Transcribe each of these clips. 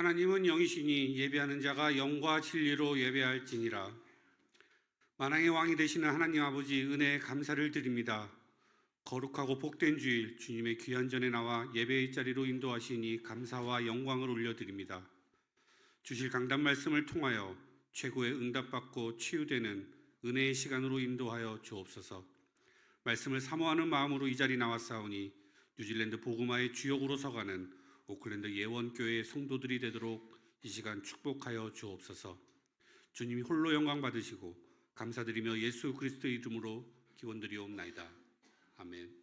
하나님은 영이시니 예배하는 자가 영과 진리로 예배할지니라. 만왕의 왕이 되시는 하나님 아버지, 은혜에 감사를 드립니다. 거룩하고 복된 주일, 주님의 귀한 전에 나와 예배의 자리로 인도하시니 감사와 영광을 올려드립니다. 주실 강단 말씀을 통하여 최고의 응답받고 치유되는 은혜의 시간으로 인도하여 주옵소서. 말씀을 사모하는 마음으로 이 자리 나왔사오니 뉴질랜드 복음화의 주역으로 서가는 오클랜드 예원교회의 성도들이 되도록 이 시간 축복하여 주옵소서. 주님이 홀로 영광 받으시고 감사드리며 예수 그리스도의 이름으로 기원드리옵나이다. 아멘.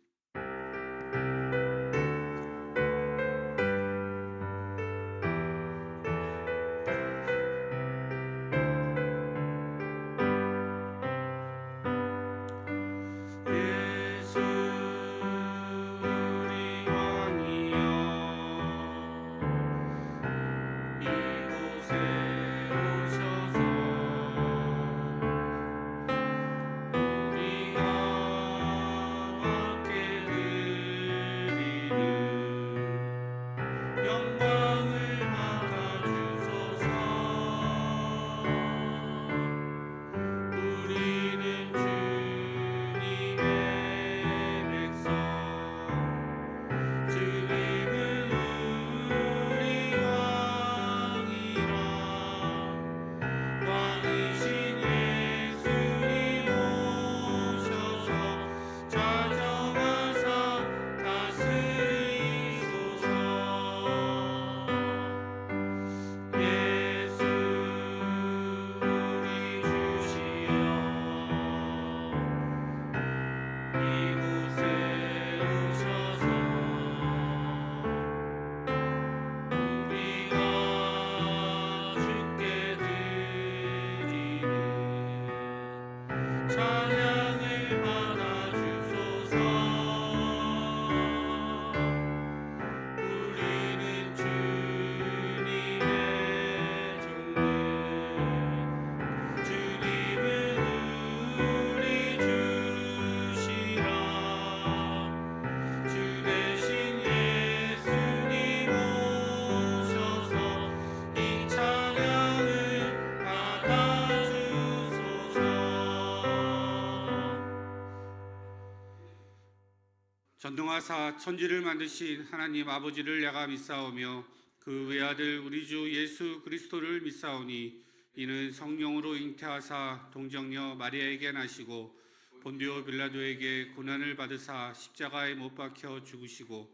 전능하사 천지를 만드신 하나님 아버지를 내가 믿사오며 그 외아들 우리 주 예수 그리스도를 믿사오니 이는 성령으로 잉태하사 동정녀 마리아에게 나시고 본디오 빌라도에게 고난을 받으사 십자가에 못 박혀 죽으시고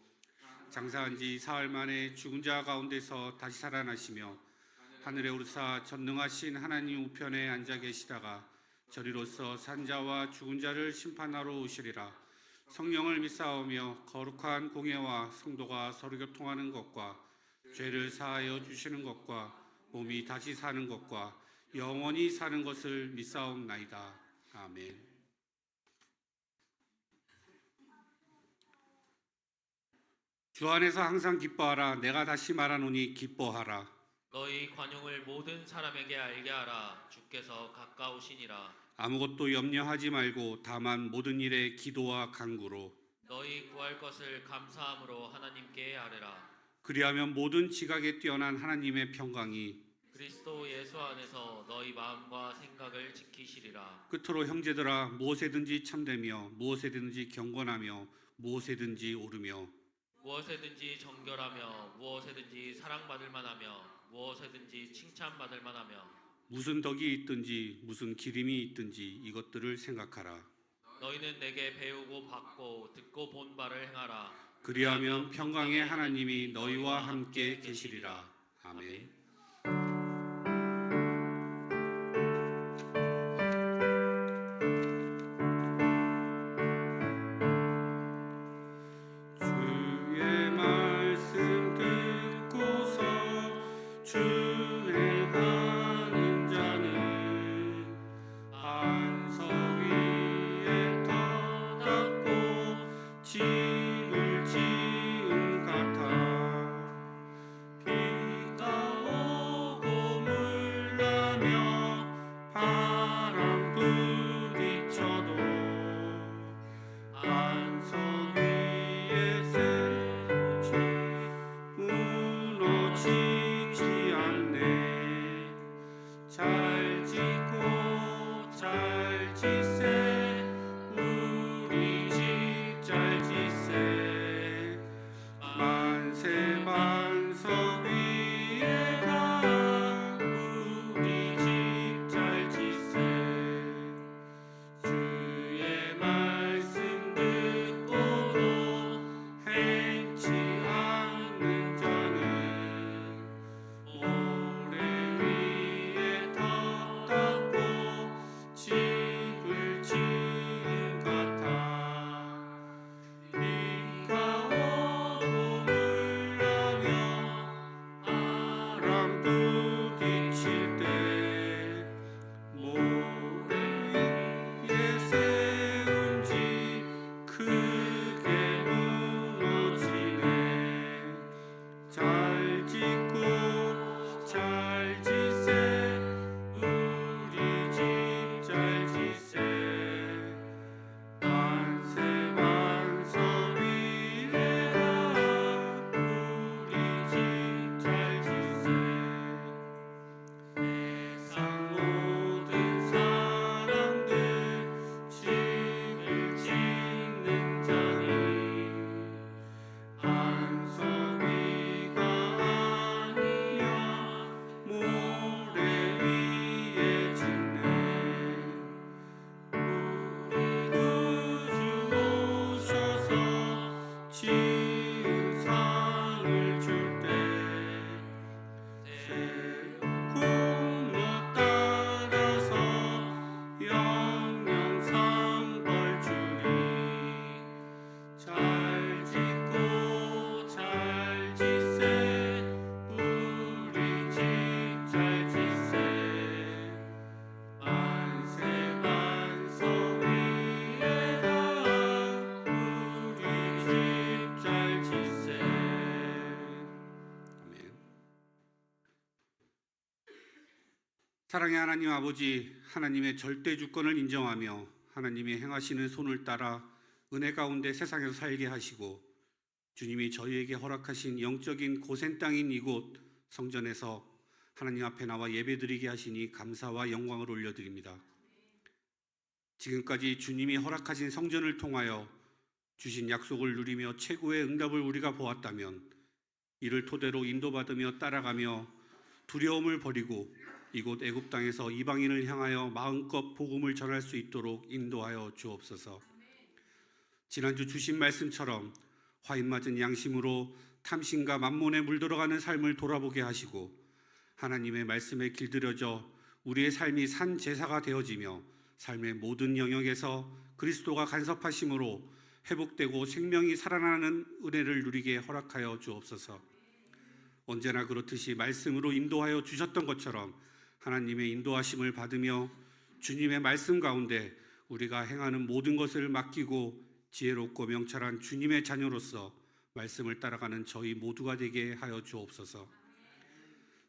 장사한 지 사흘 만에 죽은 자 가운데서 다시 살아나시며 하늘에 오르사 전능하신 하나님 우편에 앉아 계시다가 저리로서 산자와 죽은 자를 심판하러 오시리라. 성령을 믿사오며 거룩한 공예와 성도가 서로 교통하는 것과 죄를 사하여 주시는 것과 몸이 다시 사는 것과 영원히 사는 것을 믿사옵나이다. 아멘. 주 안에서 항상 기뻐하라. 내가 다시 말하노니 기뻐하라. 너희 관용을 모든 사람에게 알게 하라. 주께서 가까우시니라. 아무것도 염려하지 말고 다만 모든 일에 기도와 간구로 너희 구할 것을 감사함으로 하나님께 아뢰라. 그리하면 모든 지각에 뛰어난 하나님의 평강이 그리스도 예수 안에서 너희 마음과 생각을 지키시리라. 끝으로 형제들아, 무엇에든지 참되며 무엇에든지 경건하며 무엇에든지 오르며 무엇에든지 정결하며 무엇에든지 사랑받을 만하며 무엇에든지 칭찬받을 만하며 무슨 덕이 있든지 무슨 기림이 있든지 이것들을 생각하라. 너희는 내게 배우고 받고 듣고 본 바를 행하라. 그리하면 평강의 하나님이 너희와 함께 계시리라. 아멘. 주의 말씀 듣고서 준행하는 자는 반석 위에 터닫고 집을 지은 같아. 비가 사랑의 하나님 아버지, 하나님의 절대 주권을 인정하며 하나님이 행하시는 손을 따라 은혜 가운데 세상에서 살게 하시고 주님이 저희에게 허락하신 영적인 고센 땅인 이곳 성전에서 하나님 앞에 나와 예배드리게 하시니 감사와 영광을 올려드립니다. 지금까지 주님이 허락하신 성전을 통하여 주신 약속을 누리며 최고의 응답을 우리가 보았다면 이를 토대로 인도받으며 따라가며 두려움을 버리고 이곳 애굽 땅에서 이방인을 향하여 마음껏 복음을 전할 수 있도록 인도하여 주옵소서. 지난주 주신 말씀처럼 화인 맞은 양심으로 탐심과 만몬에 물들어가는 삶을 돌아보게 하시고 하나님의 말씀에 길들여져 우리의 삶이 산 제사가 되어지며 삶의 모든 영역에서 그리스도가 간섭하심으로 회복되고 생명이 살아나는 은혜를 누리게 허락하여 주옵소서. 언제나 그렇듯이 말씀으로 인도하여 주셨던 것처럼 하나님의 인도하심을 받으며 주님의 말씀 가운데 우리가 행하는 모든 것을 맡기고 지혜롭고 명철한 주님의 자녀로서 말씀을 따라가는 저희 모두가 되게 하여 주옵소서.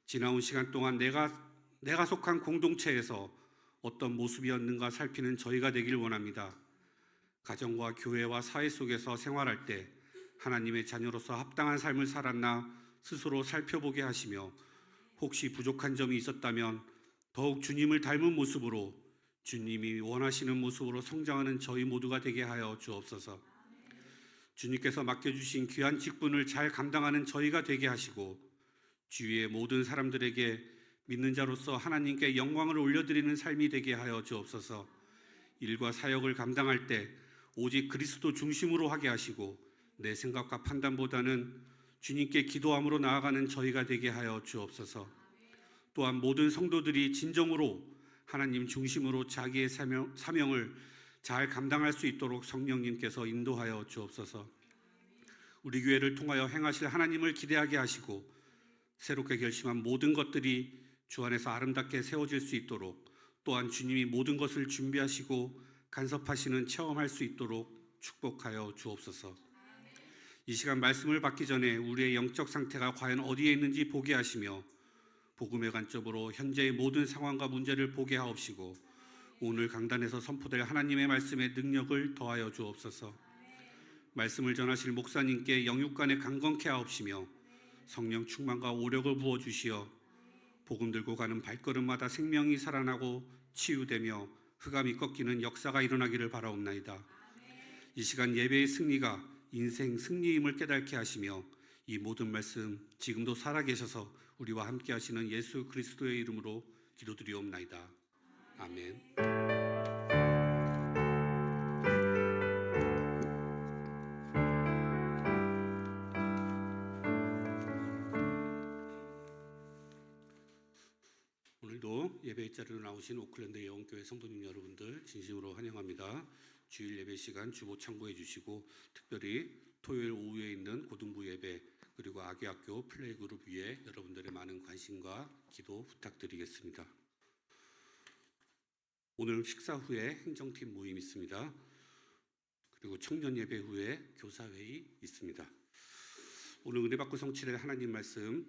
지나온 시간 동안 내가 속한 공동체에서 어떤 모습이었는가 살피는 저희가 되길 원합니다. 가정과 교회와 사회 속에서 생활할 때 하나님의 자녀로서 합당한 삶을 살았나 스스로 살펴보게 하시며 혹시 부족한 점이 있었다면 더욱 주님을 닮은 모습으로 주님이 원하시는 모습으로 성장하는 저희 모두가 되게 하여 주옵소서. 주님께서 맡겨주신 귀한 직분을 잘 감당하는 저희가 되게 하시고 주위의 모든 사람들에게 믿는 자로서 하나님께 영광을 올려드리는 삶이 되게 하여 주옵소서. 일과 사역을 감당할 때 오직 그리스도 중심으로 하게 하시고 내 생각과 판단보다는 주님께 기도함으로 나아가는 저희가 되게 하여 주옵소서. 또한 모든 성도들이 진정으로 하나님 중심으로 자기의 사명을 잘 감당할 수 있도록 성령님께서 인도하여 주옵소서. 우리 교회를 통하여 행하실 하나님을 기대하게 하시고 새롭게 결심한 모든 것들이 주 안에서 아름답게 세워질 수 있도록 또한 주님이 모든 것을 준비하시고 간섭하시는 체험할 수 있도록 축복하여 주옵소서. 이 시간 말씀을 받기 전에 우리의 영적 상태가 과연 어디에 있는지 보게 하시며 복음의 관점으로 현재의 모든 상황과 문제를 보게 하옵시고 오늘 강단에서 선포될 하나님의 말씀의 능력을 더하여 주옵소서. 말씀을 전하실 목사님께 영육간에 강건케 하옵시며 성령 충만과 오력을 부어주시어 복음 들고 가는 발걸음마다 생명이 살아나고 치유되며 흑암이 꺾이는 역사가 일어나기를 바라옵나이다. 이 시간 예배의 승리가 인생 승리임을 깨닫게 하시며 이 모든 말씀 지금도 살아계셔서 우리와 함께 하시는 예수 그리스도의 이름으로 기도드리옵나이다. 아멘. 오늘도 예배의 자리로 나오신 오클랜드 예원교회 성도님 여러분들 진심으로 환영합니다. 주일 예배 시간 주보 참고해 주시고 특별히 토요일 오후에 있는 고등부 예배 그리고 아기학교 플레이그룹 위에 여러분들의 많은 관심과 기도 부탁드리겠습니다. 오늘 식사 후에 행정팀 모임 있습니다. 그리고 청년 예배 후에 교사회의 있습니다. 오늘 은혜 받고 성취될 하나님 말씀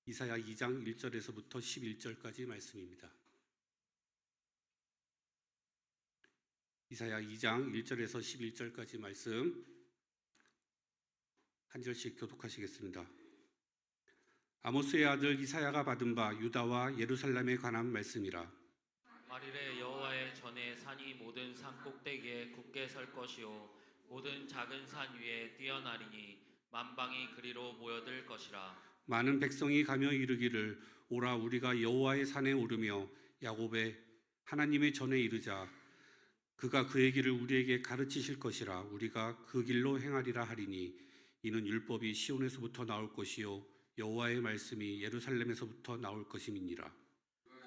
이사야 2장 1절에서부터 11절까지 말씀입니다. 이사야 2장 1절에서 11절까지 말씀 한 절씩 교독하시겠습니다. 아모스의 아들 이사야가 받은 바 유다와 예루살렘에 관한 말씀이라. 말일에 여호와의 전에 산이 모든 산 꼭대기에 굳게 설 것이요 모든 작은 산 위에 뛰어나리니 만방이 그리로 모여들 것이라. 많은 백성이 가며 이르기를 오라 우리가 여호와의 산에 오르며 야곱의 하나님의 전에 이르자. 그가 그의 길을 우리에게 가르치실 것이라. 우리가 그 길로 행하리라 하리니 이는 율법이 시온에서부터 나올 것이요 여호와의 말씀이 예루살렘에서부터 나올 것임이니라.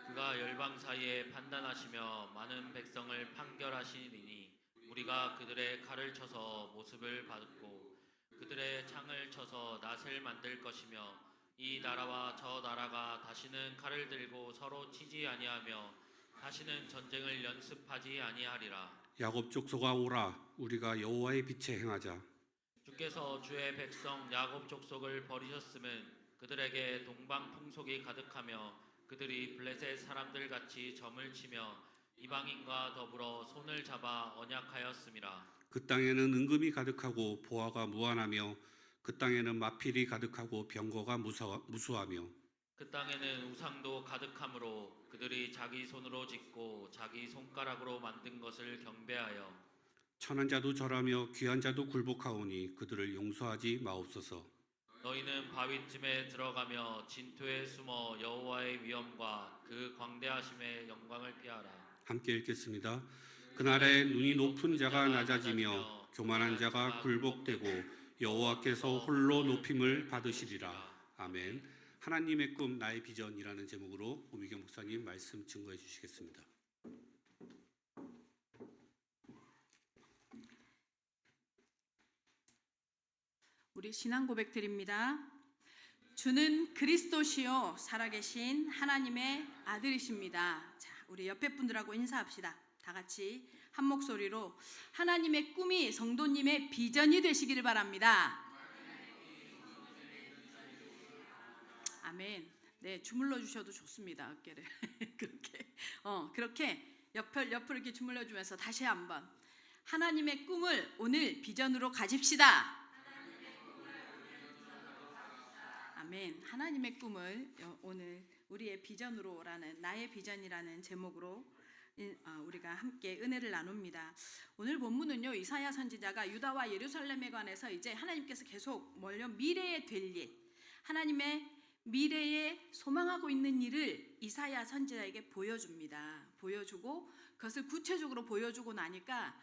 그가 열방 사이에 판단하시며 많은 백성을 판결하시리니 우리가 그들의 칼을 쳐서 모습을 받고 그들의 창을 쳐서 낫을 만들 것이며 이 나라와 저 나라가 다시는 칼을 들고 서로 치지 아니하며 다시는 전쟁을 연습하지 아니하리라. 야곱 족속아 오라 우리가 여호와의 빛에 행하자. 주께서 주의 백성 야곱 족속을 버리셨음은 그들에게 동방 풍속이 가득하며 그들이 블레셋 사람들 같이 점을 치며 이방인과 더불어 손을 잡아 언약하였음이라. 그 땅에는 은금이 가득하고 보화가 무한하며 그 땅에는 마필이 가득하고 병거가 무수하며 그 땅에는 우상도 가득하므로 그들이 자기 손으로 짓고 자기 손가락으로 만든 것을 경배하여 천한 자도 절하며 귀한 자도 굴복하오니 그들을 용서하지 마옵소서. 너희는 바위틈에 들어가며 진토에 숨어 여호와의 위엄과 그 광대하심의 영광을 피하라. 함께 읽겠습니다. 그날에 눈이 높은 자가 낮아지며 교만한 자가 굴복되고 여호와께서 홀로 높임을 받으시리라. 아멘. 하나님의 꿈 나의 비전이라는 제목으로 오미경 목사님 말씀 증거해 주시겠습니다. 우리 신앙 고백 드립니다. 주는 그리스도시요 살아계신 하나님의 아들이십니다. 자, 우리 옆에 분들하고 인사합시다. 다 같이 한 목소리로 하나님의 꿈이 성도님의 비전이 되시기를 바랍니다. 아멘. 네, 주물러 주셔도 좋습니다. 어깨를 그렇게 옆으로 이렇게 주물러 주면서 다시 한번 하나님의 꿈을 오늘 비전으로 가집시다. 아멘. 하나님의 꿈을 오늘 우리의 비전으로라는 나의 비전이라는 제목으로 우리가 함께 은혜를 나눕니다. 오늘 본문은요 이사야 선지자가 유다와 예루살렘에 관해서 이제 하나님께서 계속 미래에 될 일, 하나님의 미래에 소망하고 있는 일을 이사야 선지자에게 보여줍니다. 보여주고 그것을 구체적으로 보여주고 나니까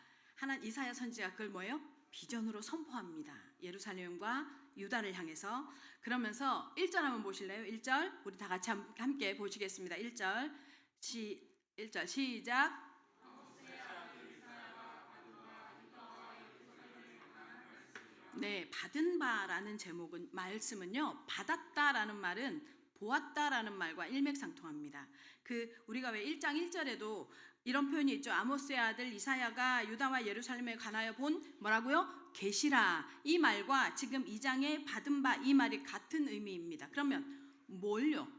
이사야 선지자가 그걸 비전으로 선포합니다. 예루살렘과 유다를 향해서. 그러면서 1절 한번 보실래요? 1절 우리 다 같이 함께 보시겠습니다. 1절 시작. 네, 받은 바라는 제목은 말씀은요 받았다라는 말은 보았다라는 말과 일맥상통합니다. 우리가 왜 1장 1절에도 이런 표현이 있죠. 아모스의 아들 이사야가 유다와 예루살렘에 관하여 본 뭐라고요? 계시라. 이 말과 지금 2장에 받은 바 이 말이 같은 의미입니다. 그러면 뭘요?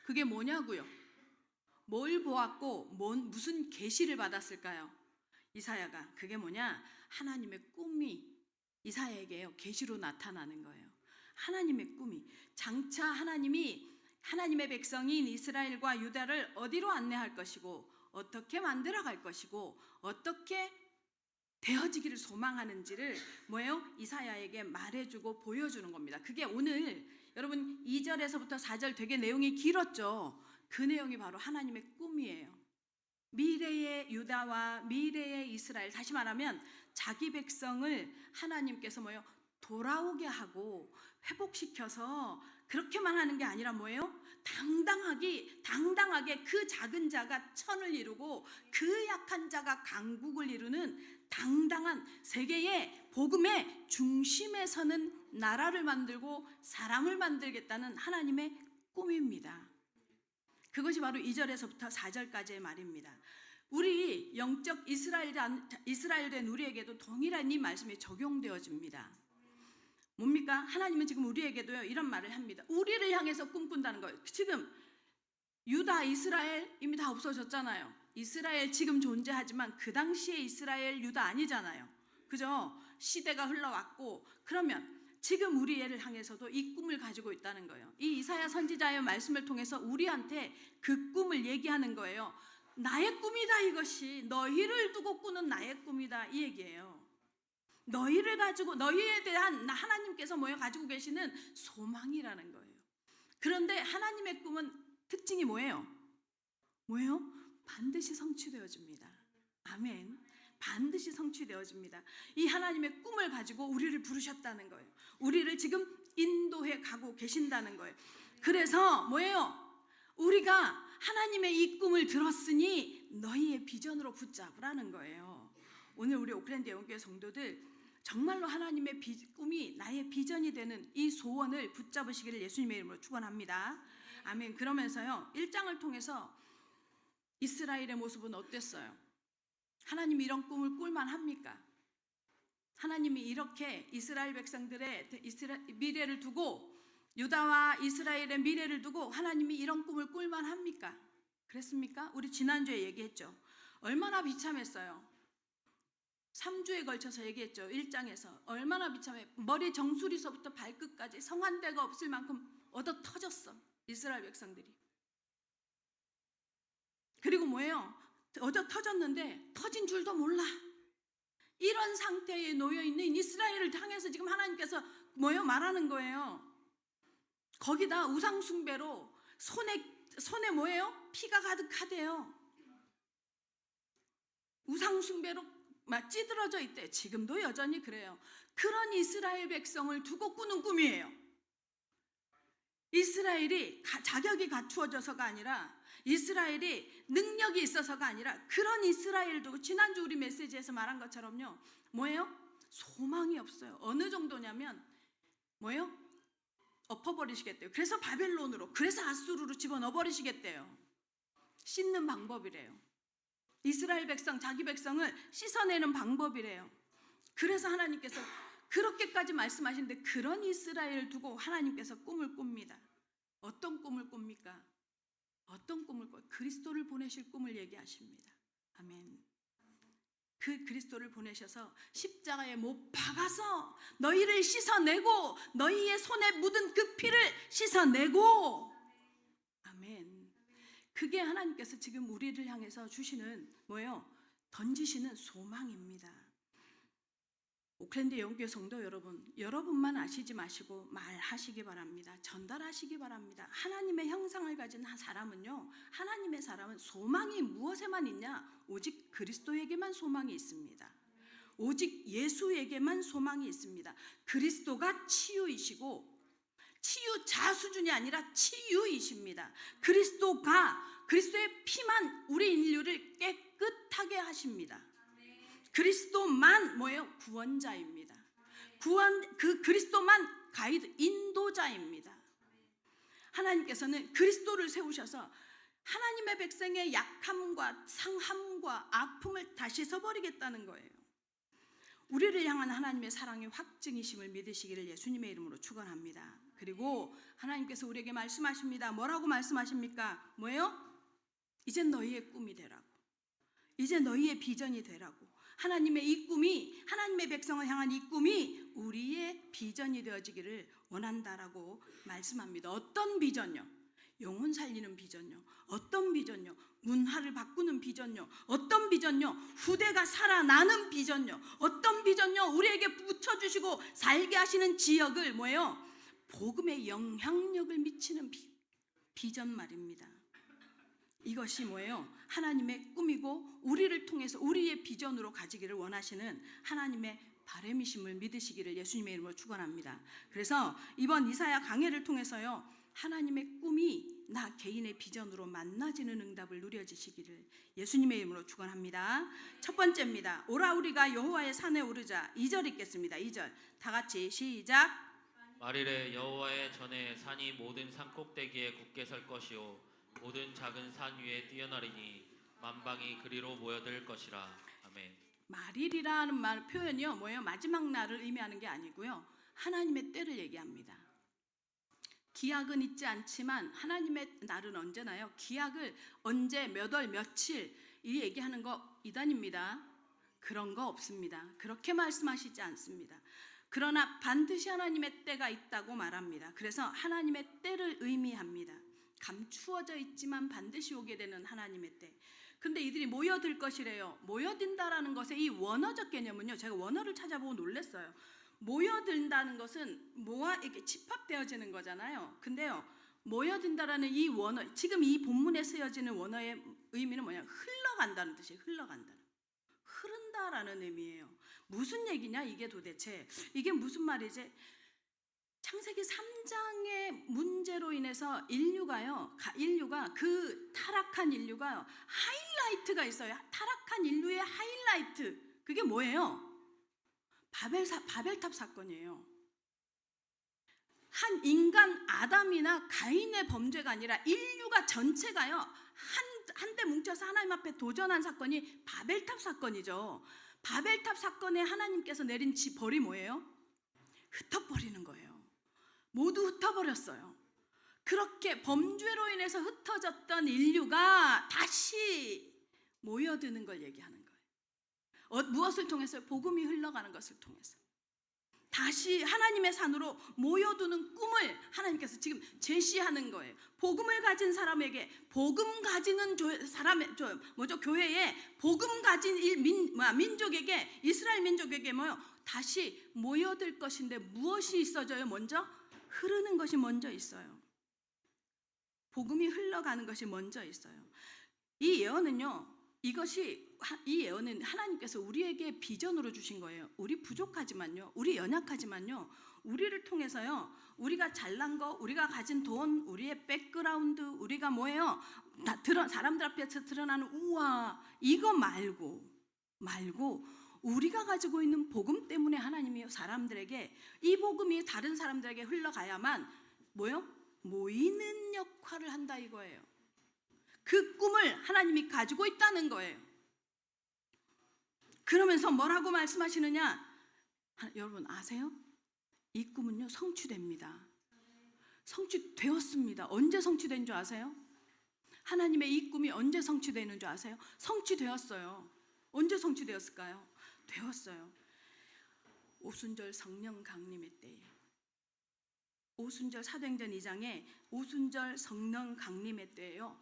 그게 뭐냐고요? 뭘 보았고 무슨 계시를 받았을까요? 이사야가 그게 뭐냐? 하나님의 꿈이 이사야에게요 계시로 나타나는 거예요. 하나님의 꿈이 장차 하나님의 백성인 이스라엘과 유다를 어디로 안내할 것이고 어떻게 만들어갈 것이고 어떻게 되어지기를 소망하는지를 이사야에게 말해주고 보여주는 겁니다. 그게 오늘 여러분 2절에서부터 4절 되게 내용이 길었죠. 그 내용이 바로 하나님의 꿈이에요. 미래의 유다와 미래의 이스라엘, 다시 말하면 자기 백성을 하나님께서 돌아오게 하고 회복시켜서 그렇게만 하는 게 아니라 당당하게 그 작은 자가 천을 이루고 그 약한 자가 강국을 이루는 당당한 세계의 복음의 중심에 서는 나라를 만들고 사람을 만들겠다는 하나님의 꿈입니다. 그것이 바로 2절에서부터 4절까지의 말입니다. 우리 영적 이스라엘 된 우리에게도 동일한 이 말씀이 적용되어집니다. 뭡니까? 하나님은 지금 우리에게도요 이런 말을 합니다. 우리를 향해서 꿈꾼다는 거예요. 지금 유다, 이스라엘 이미 다 없어졌잖아요. 이스라엘 지금 존재하지만 그 당시에 이스라엘, 유다 아니잖아요. 그죠? 시대가 흘러왔고 그러면 지금 우리를 향해서도 이 꿈을 가지고 있다는 거예요. 이 이사야 선지자의 말씀을 통해서 우리한테 그 꿈을 얘기하는 거예요. 나의 꿈이다 이것이. 너희를 두고 꾸는 나의 꿈이다 이 얘기예요. 너희를 가지고 너희에 대한 하나님께서 가지고 계시는 소망이라는 거예요. 그런데 하나님의 꿈은 특징이 뭐예요? 반드시 성취되어집니다. 아멘. 반드시 성취되어집니다. 이 하나님의 꿈을 가지고 우리를 부르셨다는 거예요. 우리를 지금 인도해 가고 계신다는 거예요. 그래서 우리가 하나님의 이 꿈을 들었으니 너희의 비전으로 붙잡으라는 거예요. 오늘 우리 오클랜드 영교회 성도들 정말로 하나님의 꿈이 나의 비전이 되는 이 소원을 붙잡으시기를 예수님의 이름으로 축원합니다. 아멘. 그러면서요 1장을 통해서 이스라엘의 모습은 어땠어요? 하나님이 이런 꿈을 꿀만 합니까? 하나님이 이렇게 이스라엘 백성들의 미래를 두고 유다와 이스라엘의 미래를 두고 하나님이 이런 꿈을 꿀만 합니까? 그랬습니까? 우리 지난주에 얘기했죠. 얼마나 비참했어요. 3주에 걸쳐서 얘기했죠. 1장에서 얼마나 비참해. 머리 정수리서부터 발끝까지 성한 데가 없을 만큼 얻어 터졌어. 이스라엘 백성들이. 그리고 뭐예요? 얻어 터졌는데 터진 줄도 몰라. 이런 상태에 놓여 있는 이스라엘을 향해서 지금 하나님께서 뭐예요? 말하는 거예요. 거기다 우상 숭배로 손에 뭐예요? 피가 가득하대요. 우상 숭배로 막 찌들어져 있대. 지금도 여전히 그래요. 그런 이스라엘 백성을 두고 꾸는 꿈이에요. 이스라엘이 자격이 갖추어져서가 아니라, 이스라엘이 능력이 있어서가 아니라, 그런 이스라엘 두고 지난주 우리 메시지에서 말한 것처럼요, 뭐예요? 소망이 없어요. 어느 정도냐면 뭐예요? 엎어버리시겠대요. 그래서 바벨론으로, 그래서 아수르로 집어넣어버리시겠대요. 씻는 방법이래요. 이스라엘 백성, 자기 백성을 씻어내는 방법이래요. 그래서 하나님께서 그렇게까지 말씀하시는데, 그런 이스라엘을 두고 하나님께서 꿈을 꿉니다. 어떤 꿈을 꿉니까? 어떤 꿈을 꿔요? 그리스도를 보내실 꿈을 얘기하십니다. 아멘. 그 그리스도를 보내셔서 십자가에 못 박아서 너희를 씻어내고, 너희의 손에 묻은 그 피를 씻어내고, 아멘. 그게 하나님께서 지금 우리를 향해서 주시는 뭐예요? 던지시는 소망입니다. 오클랜드 영교회 성도 여러분, 여러분만 아시지 마시고 말하시기 바랍니다. 전달하시기 바랍니다. 하나님의 형상을 가진 사람은요, 하나님의 사람은 소망이 무엇에만 있냐? 오직 그리스도에게만 소망이 있습니다. 오직 예수에게만 소망이 있습니다. 그리스도가 치유이시고, 치유자 수준이 아니라 치유이십니다. 그리스도의 피만 우리 인류를 깨끗하게 하십니다. 그리스도만 뭐예요? 구원자입니다. 그 그리스도만 가이드, 인도자입니다. 하나님께서는 그리스도를 세우셔서 하나님의 백성의 약함과 상함과 아픔을 다시 씻어버리겠다는 거예요. 우리를 향한 하나님의 사랑의 확증이심을 믿으시기를 예수님의 이름으로 축원합니다. 그리고 하나님께서 우리에게 말씀하십니다. 뭐라고 말씀하십니까? 뭐예요? 이제 너희의 꿈이 되라고. 이제 너희의 비전이 되라고. 하나님의 이 꿈이, 하나님의 백성을 향한 이 꿈이 우리의 비전이 되어지기를 원한다라고 말씀합니다. 어떤 비전요? 영혼 살리는 비전요. 어떤 비전요? 문화를 바꾸는 비전요. 어떤 비전요? 후대가 살아나는 비전요. 어떤 비전요? 우리에게 붙여주시고 살게 하시는 지역을 뭐예요? 복음의 영향력을 미치는 비전 말입니다. 이것이 뭐예요? 하나님의 꿈이고, 우리를 통해서 우리의 비전으로 가지기를 원하시는 하나님의 바람이심을 믿으시기를 예수님의 이름으로 축원합니다. 그래서 이번 이사야 강해를 통해서요, 하나님의 꿈이 나 개인의 비전으로 만나지는 응답을 누려지시기를 예수님의 이름으로 축원합니다. 첫 번째입니다. 오라 우리가 여호와의 산에 오르자. 2절 읽겠습니다. 2절 다 같이 시작. 말일에 여호와의 전에 산이 모든 산 꼭대기에 굳게 설 것이요 모든 작은 산 위에 뛰어나리니 만방이 그리로 모여들 것이라. 아멘. 말일이라는 말 표현이요, 뭐예요? 마지막 날을 의미하는 게 아니고요, 하나님의 때를 얘기합니다. 기약은 있지 않지만 하나님의 날은 언제나요? 기약을 언제, 몇 월, 며칠 이 얘기하는 거 이단입니다. 그런 거 없습니다. 그렇게 말씀하시지 않습니다. 그러나 반드시 하나님의 때가 있다고 말합니다. 그래서 하나님의 때를 의미합니다. 감추어져 있지만 반드시 오게 되는 하나님의 때. 근데 이들이 모여들 것이래요. 모여든다라는 것의 이 원어적 개념은요, 제가 원어를 찾아보고 놀랐어요. 모여든다는 것은 모아 이렇게 집합되어지는 거잖아요. 근데요, 모여든다라는 이 원어, 지금 이 본문에 쓰여지는 원어의 의미는 뭐냐? 흘러간다는 뜻이에요. 흘러간다. 흐른다라는 의미예요. 무슨 얘기냐 이게 도대체? 이게 무슨 말이지? 창세기 3장의 문제로 인해서 인류가 그 타락한 인류가 하이라이트가 있어요. 타락한 인류의 하이라이트. 그게 뭐예요? 바벨탑 사건이에요. 한 인간 아담이나 가인의 범죄가 아니라 인류가 전체가요, 한데 뭉쳐서 하나님 앞에 도전한 사건이 바벨탑 사건이죠. 바벨탑 사건에 하나님께서 내린 벌이 뭐예요? 흩어버리는 거예요. 모두 흩어버렸어요. 그렇게 범죄로 인해서 흩어졌던 인류가 다시 모여드는 걸 얘기하는 거예요. 무엇을 통해서요? 복음이 흘러가는 것을 통해서 다시 하나님의 산으로 모여두는 꿈을 하나님께서 지금 제시하는 거예요. 복음을 가진 사람에게, 복음 가지는 교회에 복음 가진 민족에게, 이스라엘 민족에게 다시 모여들 것인데 무엇이 있어져요? 먼저 흐르는 것이 먼저 있어요. 복음이 흘러가는 것이 먼저 있어요. 이 예언은요, 이 예언은 하나님께서 우리에게 비전으로 주신 거예요. 우리 부족하지만요, 우리 연약하지만요, 우리를 통해서요, 우리가 잘난 거, 우리가 가진 돈, 우리의 백그라운드, 우리가 뭐예요? 사람들 앞에서 드러나는 우와, 이거 말고 우리가 가지고 있는 복음 때문에 하나님이 사람들에게, 이 복음이 다른 사람들에게 흘러가야만 모이는 역할을 한다 이거예요. 그 꿈을 하나님이 가지고 있다는 거예요. 그러면서 뭐라고 말씀하시느냐? 여러분 아세요? 이 꿈은요, 성취됩니다. 성취되었습니다. 언제 성취된 줄 아세요? 하나님의 이 꿈이 언제 성취되는 줄 아세요? 성취되었어요. 언제 성취되었을까요? 되었어요. 오순절 성령 강림의 때에, 오순절 사도행전 2장에 오순절 성령 강림의 때예요.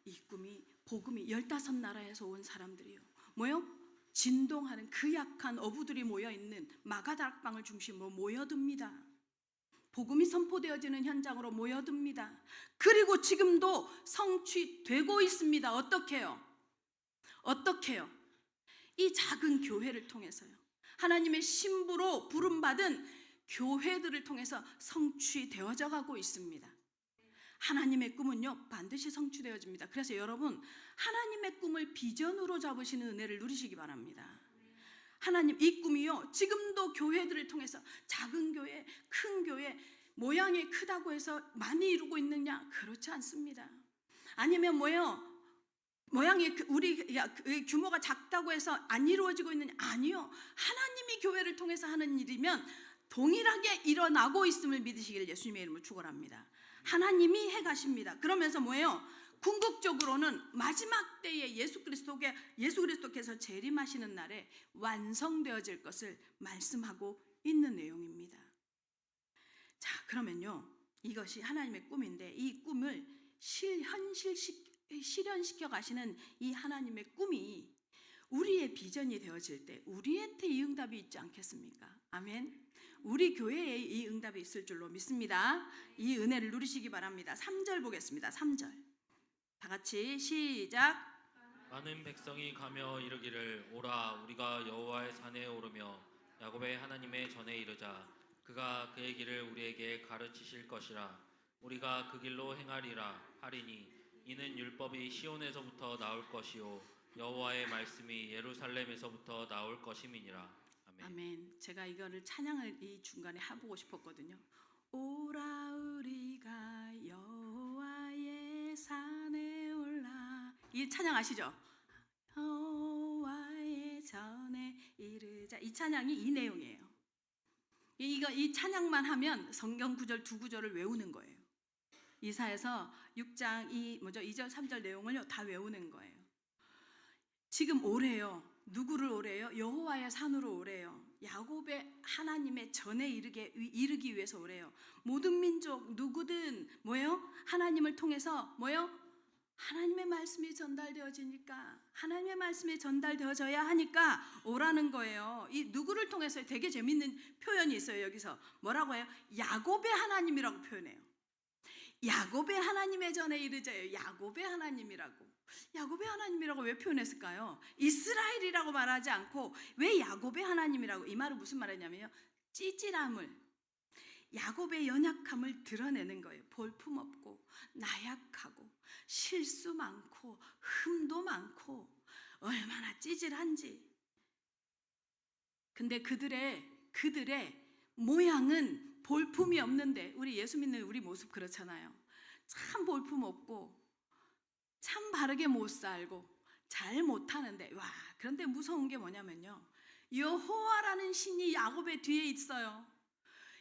이 꿈이, 복음이 15나라에서 온 사람들이요, 진동하는 그 약한 어부들이 모여있는 마가다락방을 중심으로 모여듭니다. 복음이 선포되어지는 현장으로 모여듭니다. 그리고 지금도 성취되고 있습니다. 어떻게요? 이 작은 교회를 통해서요, 하나님의 신부로 부름받은 교회들을 통해서 성취되어져 가고 있습니다. 하나님의 꿈은요, 반드시 성취되어집니다. 그래서 여러분, 하나님의 꿈을 비전으로 잡으시는 은혜를 누리시기 바랍니다. 하나님, 이 꿈이요, 지금도 교회들을 통해서, 작은 교회, 큰 교회, 모양이 크다고 해서 많이 이루고 있느냐? 그렇지 않습니다. 아니면 모양이 우리 규모가 작다고 해서 안 이루어지고 있느냐? 아니요. 하나님이 교회를 통해서 하는 일이면 동일하게 일어나고 있음을 믿으시기를 예수님의 이름으로 축원합니다. 하나님이 해가십니다. 그러면서 궁극적으로는 마지막 때에 예수 그리스도께서 재림하시는 날에 완성되어질 것을 말씀하고 있는 내용입니다. 자, 그러면요, 이것이 하나님의 꿈인데, 이 꿈을 실현시켜 가시는 이 하나님의 꿈이 우리의 비전이 되어질 때 우리한테 이 응답이 있지 않겠습니까? 아멘. 우리 교회에 이 응답이 있을 줄로 믿습니다. 이 은혜를 누리시기 바랍니다. 3절 보겠습니다. 3절 다 같이 시작. 많은 백성이 가며 이르기를, 오라, 우리가 여호와의 산에 오르며 야곱의 하나님의 전에 이르자. 그가 그의 길을 우리에게 가르치실 것이라. 우리가 그 길로 행하리라 하리니, 이는 율법이 시온에서부터 나올 것이요 여호와의 말씀이 예루살렘에서부터 나올 것임이니라. 아멘. 아멘. 제가 이거를 찬양을 이 중간에 해보고 싶었거든요. 오라, 우리가 여호와의 산에 올라. 이 찬양 아시죠? 여호와의 전에 이르자. 이 찬양이 이 내용이에요. 이 찬양만 하면 성경 구절 두 구절을 외우는 거예요. 이사야서 6장 2절 3절 내용을 다 외우는 거예요. 지금 오래요. 누구를 오래요? 여호와의 산으로 오래요. 야곱의 하나님의 전에 이르기 위해서 오래요. 모든 민족 누구든 하나님을 통해서 하나님의 말씀이 전달되어지니까, 하나님의 말씀이 전달되어져야 하니까 오라는 거예요. 이 누구를 통해서 되게 재밌는 표현이 있어요. 여기서 뭐라고 해요? 야곱의 하나님이라고 표현해요. 야곱의 하나님의 전에 이르자요. 야곱의 하나님이라고. 야곱의 하나님이라고 왜 표현했을까요? 이스라엘이라고 말하지 않고 왜 야곱의 하나님이라고? 이 말은 무슨 말이냐면요, 찌질함을, 야곱의 연약함을 드러내는 거예요. 볼품없고 나약하고 실수 많고 흠도 많고 얼마나 찌질한지. 근데 그들의 모양은 볼품이 없는데, 우리 예수 믿는 우리 모습 그렇잖아요. 참 볼품 없고 참 바르게 못 살고 잘 못하는데, 그런데 무서운 게 뭐냐면요, 여호와라는 신이 야곱의 뒤에 있어요.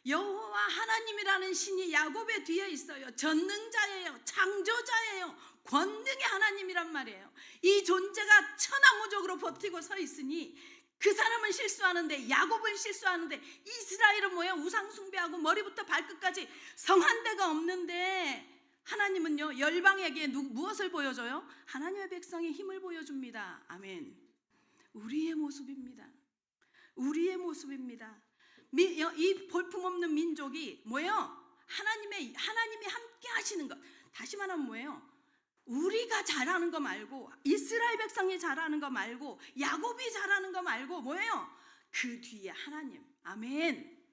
여호와 하나님이라는 신이 야곱의 뒤에 있어요. 전능자예요. 창조자예요. 권능의 하나님이란 말이에요. 이 존재가 천하무적으로 버티고 서 있으니 그 사람은 실수하는데, 야곱은 실수하는데, 이스라엘은 뭐예요? 우상 숭배하고 머리부터 발끝까지 성한 데가 없는데, 하나님은요 열방에게 무엇을 보여줘요? 하나님의 백성의 힘을 보여줍니다. 아멘. 우리의 모습입니다. 우리의 모습입니다. 이 볼품없는 민족이 뭐예요? 하나님이 함께 하시는 것. 다시 말하면 뭐예요? 우리가 잘하는 거 말고, 이스라엘 백성이 잘하는 거 말고, 야곱이 잘하는 거 말고 뭐예요? 그 뒤에 하나님. 아멘.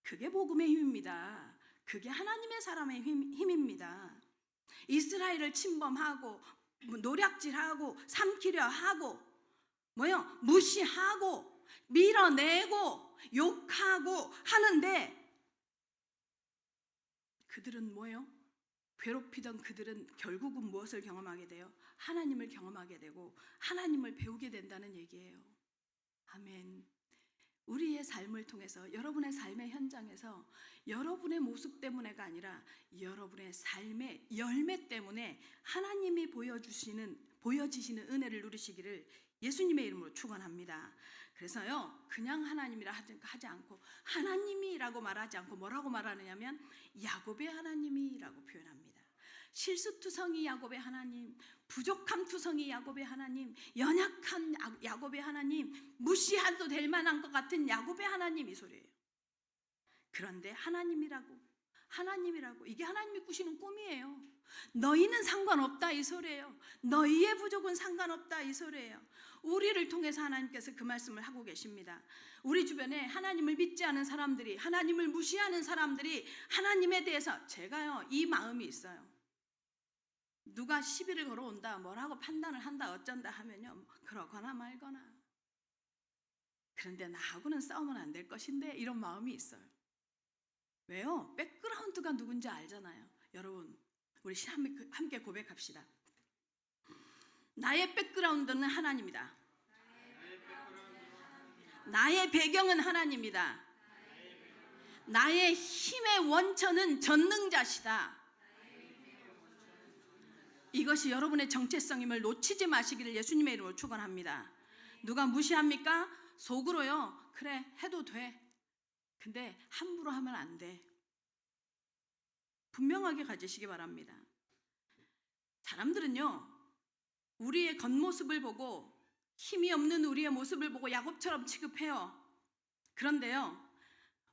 그게 복음의 힘입니다. 그게 하나님의 사람의 힘입니다. 이스라엘을 침범하고 노략질하고 삼키려 하고 뭐예요? 무시하고 밀어내고 욕하고 하는데, 그들은 뭐예요? 괴롭히던 그들은 결국은 무엇을 경험하게 돼요? 하나님을 경험하게 되고 하나님을 배우게 된다는 얘기예요. 아멘. 우리의 삶을 통해서, 여러분의 삶의 현장에서 여러분의 모습 때문에가 아니라 여러분의 삶의 열매 때문에 하나님이 보여지시는 은혜를 누리시기를 예수님의 이름으로 축원합니다. 그래서요, 그냥 하나님이라 하지 않고, 하나님이라고 말하지 않고 뭐라고 말하느냐면 야곱의 하나님이라고 표현합니다. 실수투성이 야곱의 하나님, 부족함투성이 야곱의 하나님, 연약한 야곱의 하나님, 무시해도 될 만한 것 같은 야곱의 하나님, 이 소리예요. 그런데 하나님이라고 이게 하나님이 꾸시는 꿈이에요. 너희는 상관없다 이 소리예요. 너희의 부족은 상관없다 이 소리예요. 우리를 통해서 하나님께서 그 말씀을 하고 계십니다. 우리 주변에 하나님을 믿지 않은 사람들이, 하나님을 무시하는 사람들이 하나님에 대해서, 제가요 이 마음이 있어요. 누가 시비를 걸어온다, 뭐라고 판단을 한다, 어쩐다 하면요, 그러거나 말거나. 그런데 나하고는 싸우면 안 될 것인데, 이런 마음이 있어요. 왜요? 백그라운드가 누군지 알잖아요. 여러분, 우리 함께 고백합시다. 나의 백그라운드는 하나님이다. 나의 배경은 하나님이다. 나의 힘의 원천은 전능자시다. 이것이 여러분의 정체성임을 놓치지 마시기를 예수님의 이름으로 축원합니다. 누가 무시합니까? 속으로요, 그래 해도 돼. 근데 함부로 하면 안 돼. 분명하게 가지시기 바랍니다. 사람들은요, 우리의 겉모습을 보고, 힘이 없는 우리의 모습을 보고 야곱처럼 취급해요. 그런데요,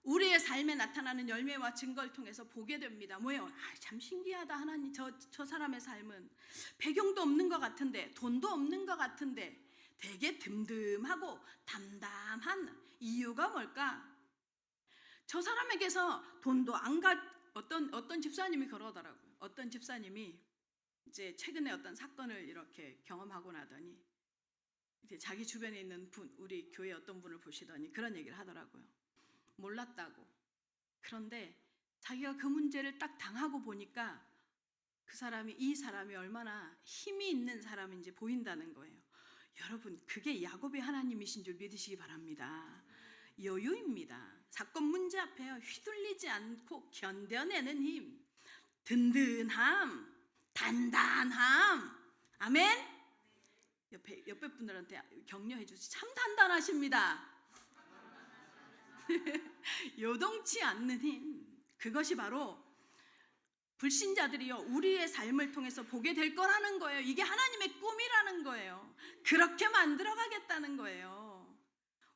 우리의 삶에 나타나는 열매와 증거를 통해서 보게 됩니다. 뭐예요? 참 신기하다. 하나님, 저 사람의 삶은 배경도 없는 것 같은데, 돈도 없는 것 같은데 되게 듬듬하고 담담한 이유가 뭘까? 저 사람에게서 돈도 안 어떤 집사님이 그러더라고요. 어떤 집사님이 이제 최근에 어떤 사건을 이렇게 경험하고 나더니 이제 자기 주변에 있는 우리 교회 어떤 분을 보시더니 그런 얘기를 하더라고요. 몰랐다고. 그런데 자기가 그 문제를 딱 당하고 보니까 이 사람이 얼마나 힘이 있는 사람인지 보인다는 거예요. 여러분, 그게 야곱의 하나님이신 줄 믿으시기 바랍니다. 여유입니다. 사건 문제 앞에 휘둘리지 않고 견뎌내는 힘, 든든함, 단단함. 아멘. 옆에 분들한테 격려해 주시. 참 단단하십니다. 요동치 않는 힘. 그것이 바로 불신자들이요, 우리의 삶을 통해서 보게 될 거라는 거예요. 이게 하나님의 꿈이라는 거예요. 그렇게 만들어 가겠다는 거예요.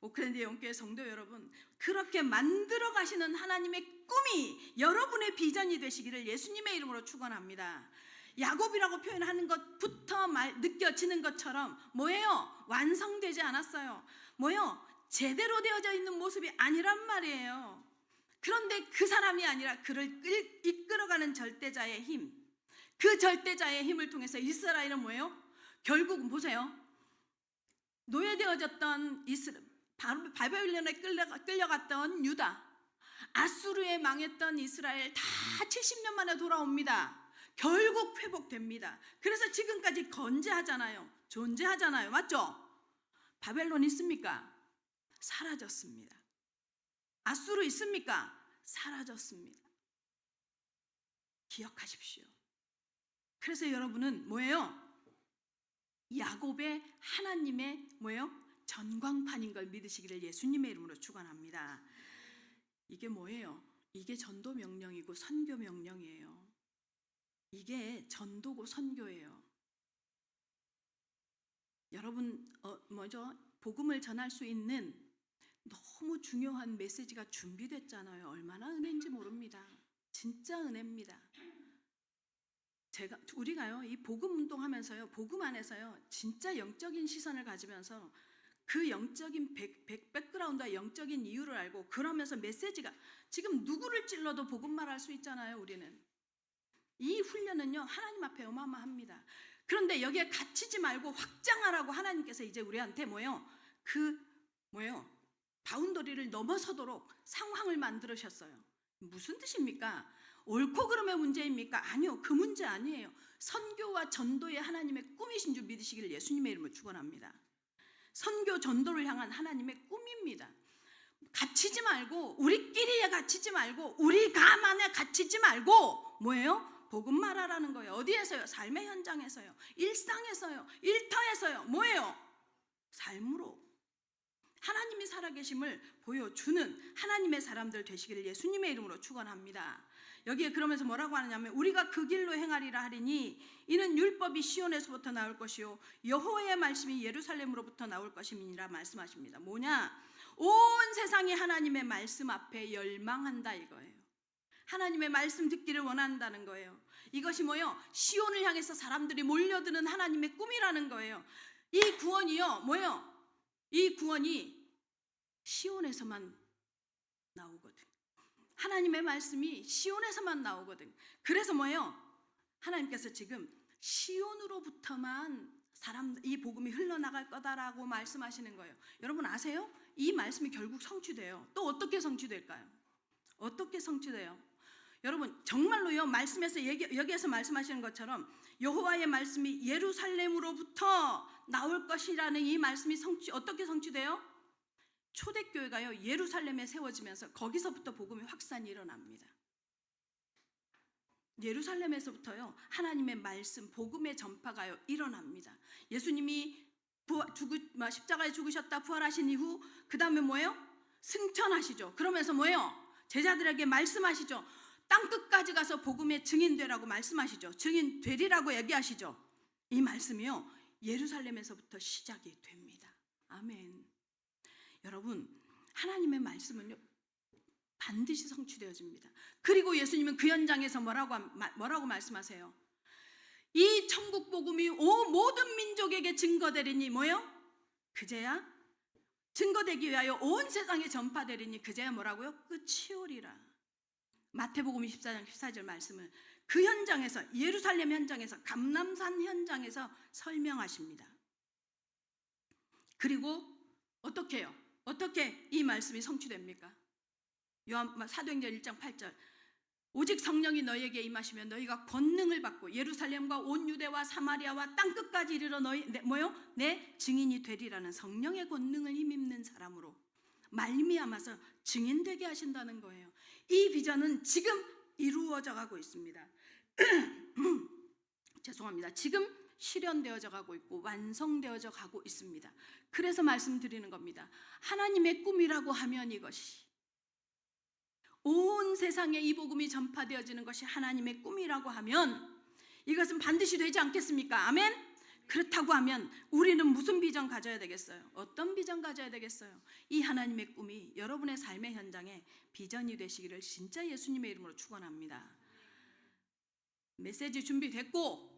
오클랜드 영교회 성도 여러분, 그렇게 만들어 가시는 하나님의 꿈이 여러분의 비전이 되시기를 예수님의 이름으로 축원합니다. 야곱이라고 표현하는 것부터 느껴지는 것처럼 뭐예요? 완성되지 않았어요. 뭐예요? 제대로 되어져 있는 모습이 아니란 말이에요. 그런데 그 사람이 아니라 그를 이끌어가는 절대자의 힘, 그 절대자의 힘을 통해서 이스라엘은 뭐예요? 결국은 보세요. 노예되어졌던 바벨론에 끌려갔던 유다, 아수르에 망했던 이스라엘 다 70년 만에 돌아옵니다. 결국 회복됩니다. 그래서 지금까지 존재하잖아요. 맞죠? 바벨론 있습니까? 사라졌습니다. 앗수르 있습니까? 사라졌습니다. 기억하십시오. 그래서 여러분은 뭐예요? 야곱의 하나님의 뭐예요? 전광판인 걸 믿으시기를 예수님의 이름으로 축원합니다. 이게 뭐예요? 이게 전도 명령이고 선교 명령이에요. 이게 전도고 선교예요. 여러분 뭐죠? 복음을 전할 수 있는 너무 중요한 메시지가 준비됐잖아요. 얼마나 은혜인지 모릅니다. 진짜 은혜입니다. 우리가요, 이 복음 운동하면서요, 복음 안에서요, 진짜 영적인 시선을 가지면서 그 영적인 백그라운드와 영적인 이유를 알고, 그러면서 메시지가 지금 누구를 찔러도 복음 말할 수 있잖아요. 우리는 이 훈련은요, 하나님 앞에 어마어마합니다. 그런데 여기에 갇히지 말고 확장하라고 하나님께서 이제 우리한테 바운더리를 넘어서도록 상황을 만들으셨어요. 무슨 뜻입니까? 옳고 그름의 문제입니까? 아니요, 그 문제 아니에요. 선교와 전도의 하나님의 꿈이신 줄 믿으시기를 예수님의 이름으로 축원합니다. 선교 전도를 향한 하나님의 꿈입니다. 갇히지 말고, 우리끼리에 갇히지 말고, 우리가만에 갇히지 말고, 뭐예요? 복음 말하라는 거예요. 어디에서요? 삶의 현장에서요. 일상에서요. 일터에서요. 뭐예요? 삶으로. 하나님이 살아계심을 보여주는 하나님의 사람들 되시기를 예수님의 이름으로 축원합니다. 여기에 그러면서 뭐라고 하느냐면, 우리가 그 길로 행하리라 하리니 이는 율법이 시온에서부터 나올 것이요 여호와의 말씀이 예루살렘으로부터 나올 것임이니라 말씀하십니다. 뭐냐? 온 세상이 하나님의 말씀 앞에 열망한다 이거예요. 하나님의 말씀 듣기를 원한다는 거예요. 이것이 뭐요? 시온을 향해서 사람들이 몰려드는 하나님의 꿈이라는 거예요. 이 구원이요, 뭐요? 이 구원이 시온에서만 나오거든. 하나님의 말씀이 시온에서만 나오거든. 그래서 뭐예요? 하나님께서 지금 시온으로부터만 이 복음이 흘러나갈 거다라고 말씀하시는 거예요. 여러분 아세요? 이 말씀이 결국 성취돼요. 또 어떻게 성취될까요? 어떻게 성취돼요? 여러분 정말로요, 말씀에서 여기에서 말씀하시는 것처럼 여호와의 말씀이 예루살렘으로부터 나올 것이라는 이 말씀이 어떻게 성취돼요? 초대교회가요, 예루살렘에 세워지면서 거기서부터 복음의 확산이 일어납니다. 예루살렘에서부터요, 하나님의 말씀, 복음의 전파가요 일어납니다. 예수님이 십자가에 죽으셨다 부활하신 이후 그 다음에 뭐예요? 승천하시죠. 그러면서 뭐예요? 제자들에게 말씀하시죠. 땅끝까지 가서 복음의 증인 되라고 말씀하시죠. 증인 되리라고 얘기하시죠. 이 말씀이요, 예루살렘에서부터 시작이 됩니다. 아멘. 여러분, 하나님의 말씀은요 반드시 성취되어집니다. 그리고 예수님은 그 현장에서 뭐라고 말씀하세요? 이 천국 복음이 모든 민족에게 증거되리니 뭐예요? 그제야 증거되기 위하여 온 세상에 전파되리니 그제야 뭐라고요? 끝이 오리라. 마태복음 24장 14절 말씀을 그 현장에서, 예루살렘 현장에서, 감람산 현장에서 설명하십니다. 그리고 어떻게 해요? 어떻게 이 말씀이 성취됩니까? 사도행전 1장 8절 오직 성령이 너희에게 임하시면 너희가 권능을 받고 예루살렘과 온 유대와 사마리아와 땅끝까지 이르러 내 증인이 되리라는 성령의 권능을 힘입는 사람으로 말미암아서 증인되게 하신다는 거예요. 이 비전은 지금 이루어져 가고 있습니다. 죄송합니다. 지금 실현되어져 가고 있고 완성되어져 가고 있습니다. 그래서 말씀드리는 겁니다. 하나님의 꿈이라고 하면 이것이, 온 세상에 이 복음이 전파되어지는 것이 하나님의 꿈이라고 하면 이것은 반드시 되지 않겠습니까? 아멘? 그렇다고 하면 우리는 무슨 비전 가져야 되겠어요? 어떤 비전 가져야 되겠어요? 이 하나님의 꿈이 여러분의 삶의 현장에 비전이 되시기를 진짜 예수님의 이름으로 축원합니다. 메시지 준비됐고,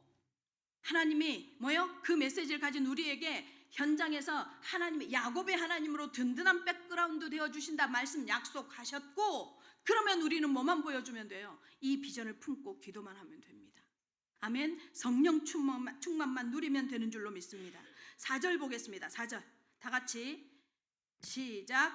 하나님이 그 메시지를 가진 우리에게 현장에서 하나님의 야곱의 하나님으로 든든한 백그라운드 되어주신다 말씀 약속하셨고, 그러면 우리는 뭐만 보여주면 돼요? 이 비전을 품고 기도만 하면 됩니다. 아멘. 성령 충만만 누리면 되는 줄로 믿습니다. 4절 보겠습니다. 4절 다 같이 시작.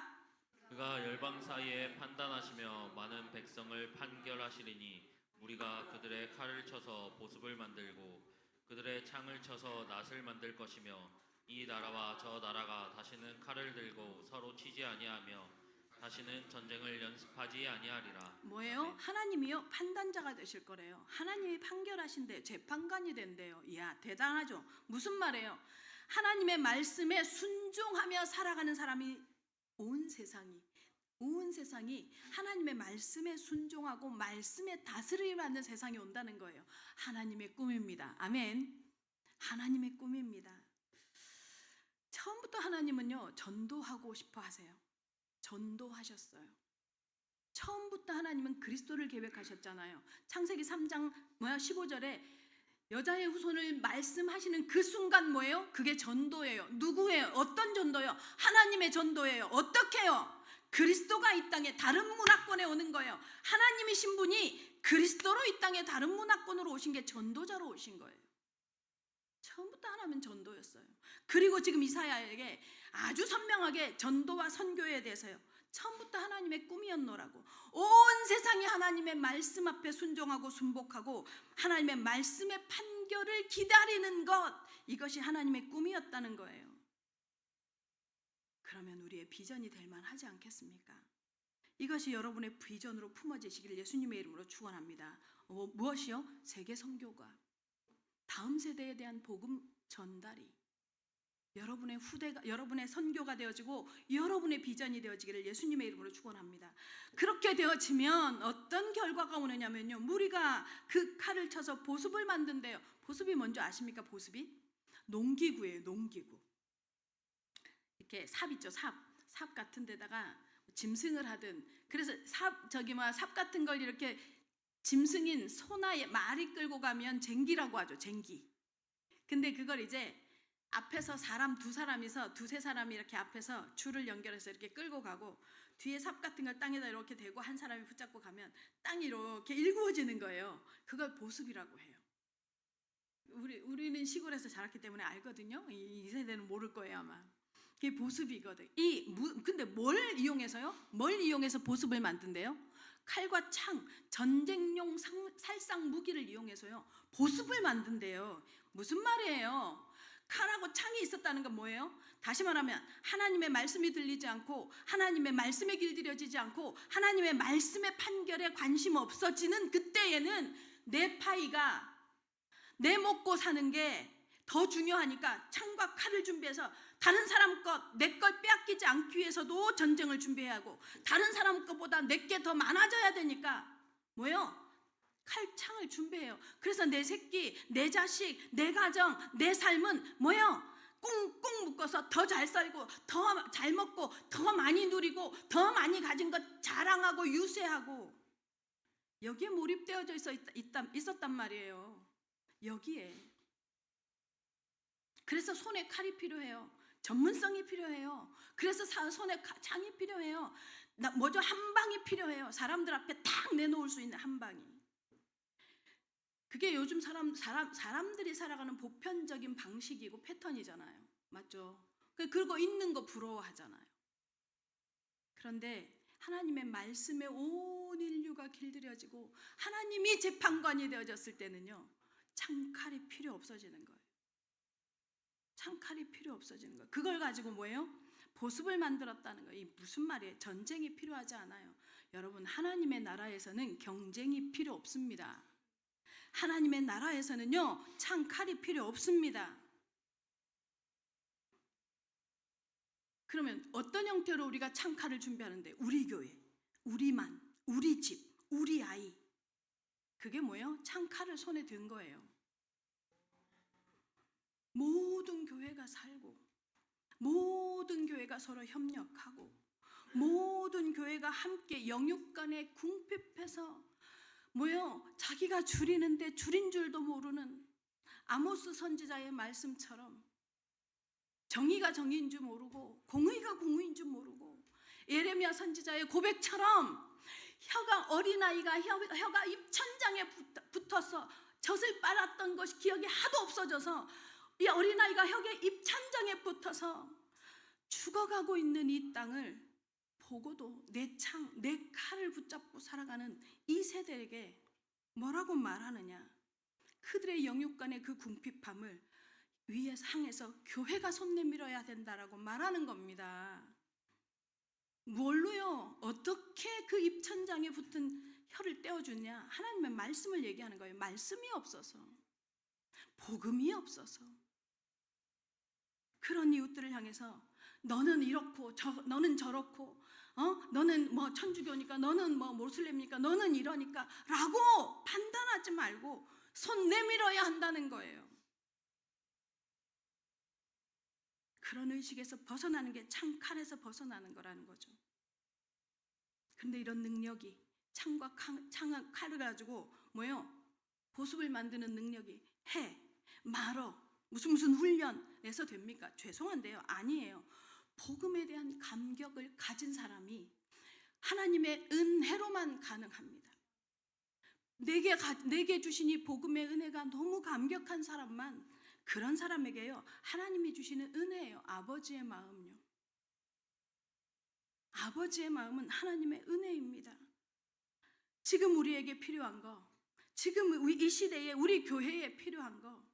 그가 열방 사이에 판단하시며 많은 백성을 판결하시리니 우리가 그들의 칼을 쳐서 보습을 만들고 그들의 창을 쳐서 낫을 만들 것이며 이 나라와 저 나라가 다시는 칼을 들고 서로 치지 아니하며 다시는 전쟁을 연습하지 아니하리라. 뭐예요? 아멘. 하나님이요 판단자가 되실 거래요. 하나님이 판결하신대요. 재판관이 된대요. 이야 대단하죠. 무슨 말이에요? 하나님의 말씀에 순종하며 살아가는 사람이 온 세상이 하나님의 말씀에 순종하고 말씀에 다스림을 받는 세상이 온다는 거예요. 하나님의 꿈입니다. 아멘. 하나님의 꿈입니다. 처음부터 하나님은요 전도하고 싶어 하세요. 전도하셨어요. 처음부터 하나님은 그리스도를 계획하셨잖아요. 창세기 3장 15절에 여자의 후손을 말씀하시는 그 순간 뭐예요? 그게 전도예요. 누구예요? 어떤 전도예요? 하나님의 전도예요. 어떻게요? 그리스도가 이 땅에 다른 문화권에 오는 거예요. 하나님이신 분이 그리스도로 이 땅에 다른 문화권으로 오신 게 전도자로 오신 거예요. 처음부터 하나님은 전도였어요. 그리고 지금 이사야에게 아주 선명하게 전도와 선교에 대해서요. 처음부터 하나님의 꿈이었노라고. 온 세상이 하나님의 말씀 앞에 순종하고 순복하고 하나님의 말씀의 판결을 기다리는 것, 이것이 하나님의 꿈이었다는 거예요. 그러면 우리의 비전이 될 만하지 않겠습니까? 이것이 여러분의 비전으로 품어지시기를 예수님의 이름으로 축원합니다. 무엇이요? 세계 선교가, 다음 세대에 대한 복음 전달이 여러분의 후대가, 여러분의 선교가 되어지고 여러분의 비전이 되어지기를 예수님의 이름으로 축원합니다. 그렇게 되어지면 어떤 결과가 오느냐면요, 무리가 그 칼을 쳐서 보습을 만든대요. 보습이 뭔지 아십니까? 보습이 농기구예요. 농기구. 이렇게 삽 있죠. 삽 같은 데다가 짐승을 하든, 그래서 삽 같은 걸 이렇게 짐승인 소나 말이 끌고 가면 쟁기라고 하죠. 쟁기. 근데 그걸 이제 앞에서 두세 사람이 이렇게 앞에서 줄을 연결해서 이렇게 끌고 가고, 뒤에 삽 같은 걸 땅에다 이렇게 대고 한 사람이 붙잡고 가면 땅이 이렇게 일구어지는 거예요. 그걸 보습이라고 해요. 우리는 시골에서 자랐기 때문에 알거든요. 이 세대는 모를 거예요 아마. 그게 보습이거든. 근데 뭘 이용해서 보습을 만든대요? 칼과 창, 전쟁용 살상 무기를 이용해서요 보습을 만든대요. 무슨 말이에요? 칼하고 창이 있었다는 건 뭐예요? 다시 말하면 하나님의 말씀이 들리지 않고 하나님의 말씀에 길들여지지 않고 하나님의 말씀의 판결에 관심 없어지는 그때에는 내 파이가, 내 먹고 사는 게 더 중요하니까 창과 칼을 준비해서 다른 사람 것, 내 걸 빼앗기지 않기 위해서도 전쟁을 준비해야 하고, 다른 사람 것보다 내게 더 많아져야 되니까 뭐예요? 칼창을 준비해요. 그래서 내 새끼, 내 자식, 내 가정, 내 삶은 뭐예요? 꽁꽁 묶어서 더 잘 살고, 더 잘 먹고, 더 많이 누리고, 더 많이 가진 것 자랑하고 유세하고, 여기에 몰입되어져 있었단 말이에요. 여기에. 그래서 손에 칼이 필요해요. 전문성이 필요해요. 그래서 손에 창이 필요해요. 뭐죠? 한 방이 필요해요. 사람들 앞에 탁 내놓을 수 있는 한 방이. 그게 요즘 사람들이 살아가는 보편적인 방식이고 패턴이잖아요. 맞죠? 그거 있는 거 부러워하잖아요. 그런데 하나님의 말씀에 온 인류가 길들여지고 하나님이 재판관이 되어졌을 때는요, 창칼이 필요 없어지는 거예요. 창칼이 필요 없어지는 거예요. 그걸 가지고 뭐예요? 보습을 만들었다는 거예요. 이 무슨 말이에요? 전쟁이 필요하지 않아요. 여러분, 하나님의 나라에서는 경쟁이 필요 없습니다. 하나님의 나라에서는요, 창칼이 필요 없습니다. 그러면 어떤 형태로 우리가 창칼을 준비하는데? 우리 교회, 우리만, 우리 집, 우리 아이. 그게 뭐예요? 창칼을 손에 든 거예요. 모든 교회가 살고, 모든 교회가 서로 협력하고, 모든 교회가 함께 영육 간에 궁핍해서 뭐요? 자기가 줄이는데 줄인 줄도 모르는 아모스 선지자의 말씀처럼 정의가 정의인 줄 모르고 공의가 공의인 줄 모르고, 예레미야 선지자의 고백처럼 어린아이가 혀가 입천장에 붙어서 젖을 빨았던 것이 기억이 하도 없어져서 이 어린아이가 혀에 입천장에 붙어서 죽어가고 있는 이 땅을 보고도 내 칼을 붙잡고 살아가는 이 세대에게 뭐라고 말하느냐? 그들의 영육 간의 그 궁핍함을 위에서 향해서 교회가 손 내밀어야 된다라고 말하는 겁니다. 뭘로요? 어떻게 그 입천장에 붙은 혀를 떼어주냐? 하나님의 말씀을 얘기하는 거예요. 말씀이 없어서, 복음이 없어서. 그런 이웃들을 향해서 너는 이렇고 너는 저렇고 너는 뭐 천주교니까 너는 뭐 모슬렘이니까 너는 이러니까 라고 판단하지 말고 손 내밀어야 한다는 거예요. 그런 의식에서 벗어나는 게 창칼에서 벗어나는 거라는 거죠. 그런데 이런 능력이 창과 칼을 가지고 뭐요? 보습을 만드는 능력이 말어 무슨 훈련에서 됩니까? 죄송한데요. 아니에요. 복음에 대한 감격을 가진 사람이 하나님의 은혜로만 가능합니다. 내게 주신 이 복음의 은혜가 너무 감격한 사람만, 그런 사람에게요 하나님이 주시는 은혜예요. 아버지의 마음요. 아버지의 마음은 하나님의 은혜입니다. 지금 우리에게 필요한 거, 지금 이 시대에 우리 교회에 필요한 거,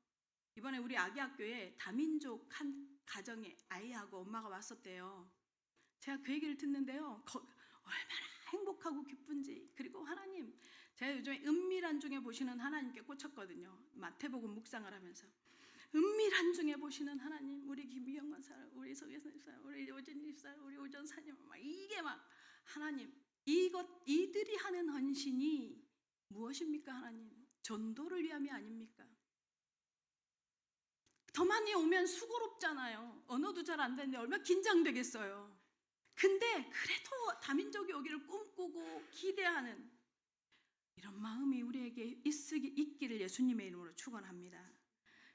이번에 우리 아기학교에 다민족 한 가정에 아이하고 엄마가 왔었대요. 제가 그 얘기를 듣는데요, 얼마나 행복하고 기쁜지. 그리고 하나님, 제가 요즘에 은밀한 중에 보시는 하나님께 꽂혔거든요. 마태복음 묵상을 하면서 은밀한 중에 보시는 하나님, 우리 김희영 권사, 우리 서계선 집사, 우리 오진 집사, 우리 오전사님, 막 이게 막 하나님, 이들이 하는 헌신이 무엇입니까? 하나님, 전도를 위함이 아닙니까? 더 많이 오면 수고롭잖아요. 언어도 잘 안 되는데 얼마나 긴장되겠어요. 근데 그래도 다민족이 오기를 꿈꾸고 기대하는 이런 마음이 우리에게 있기를 예수님의 이름으로 축원합니다.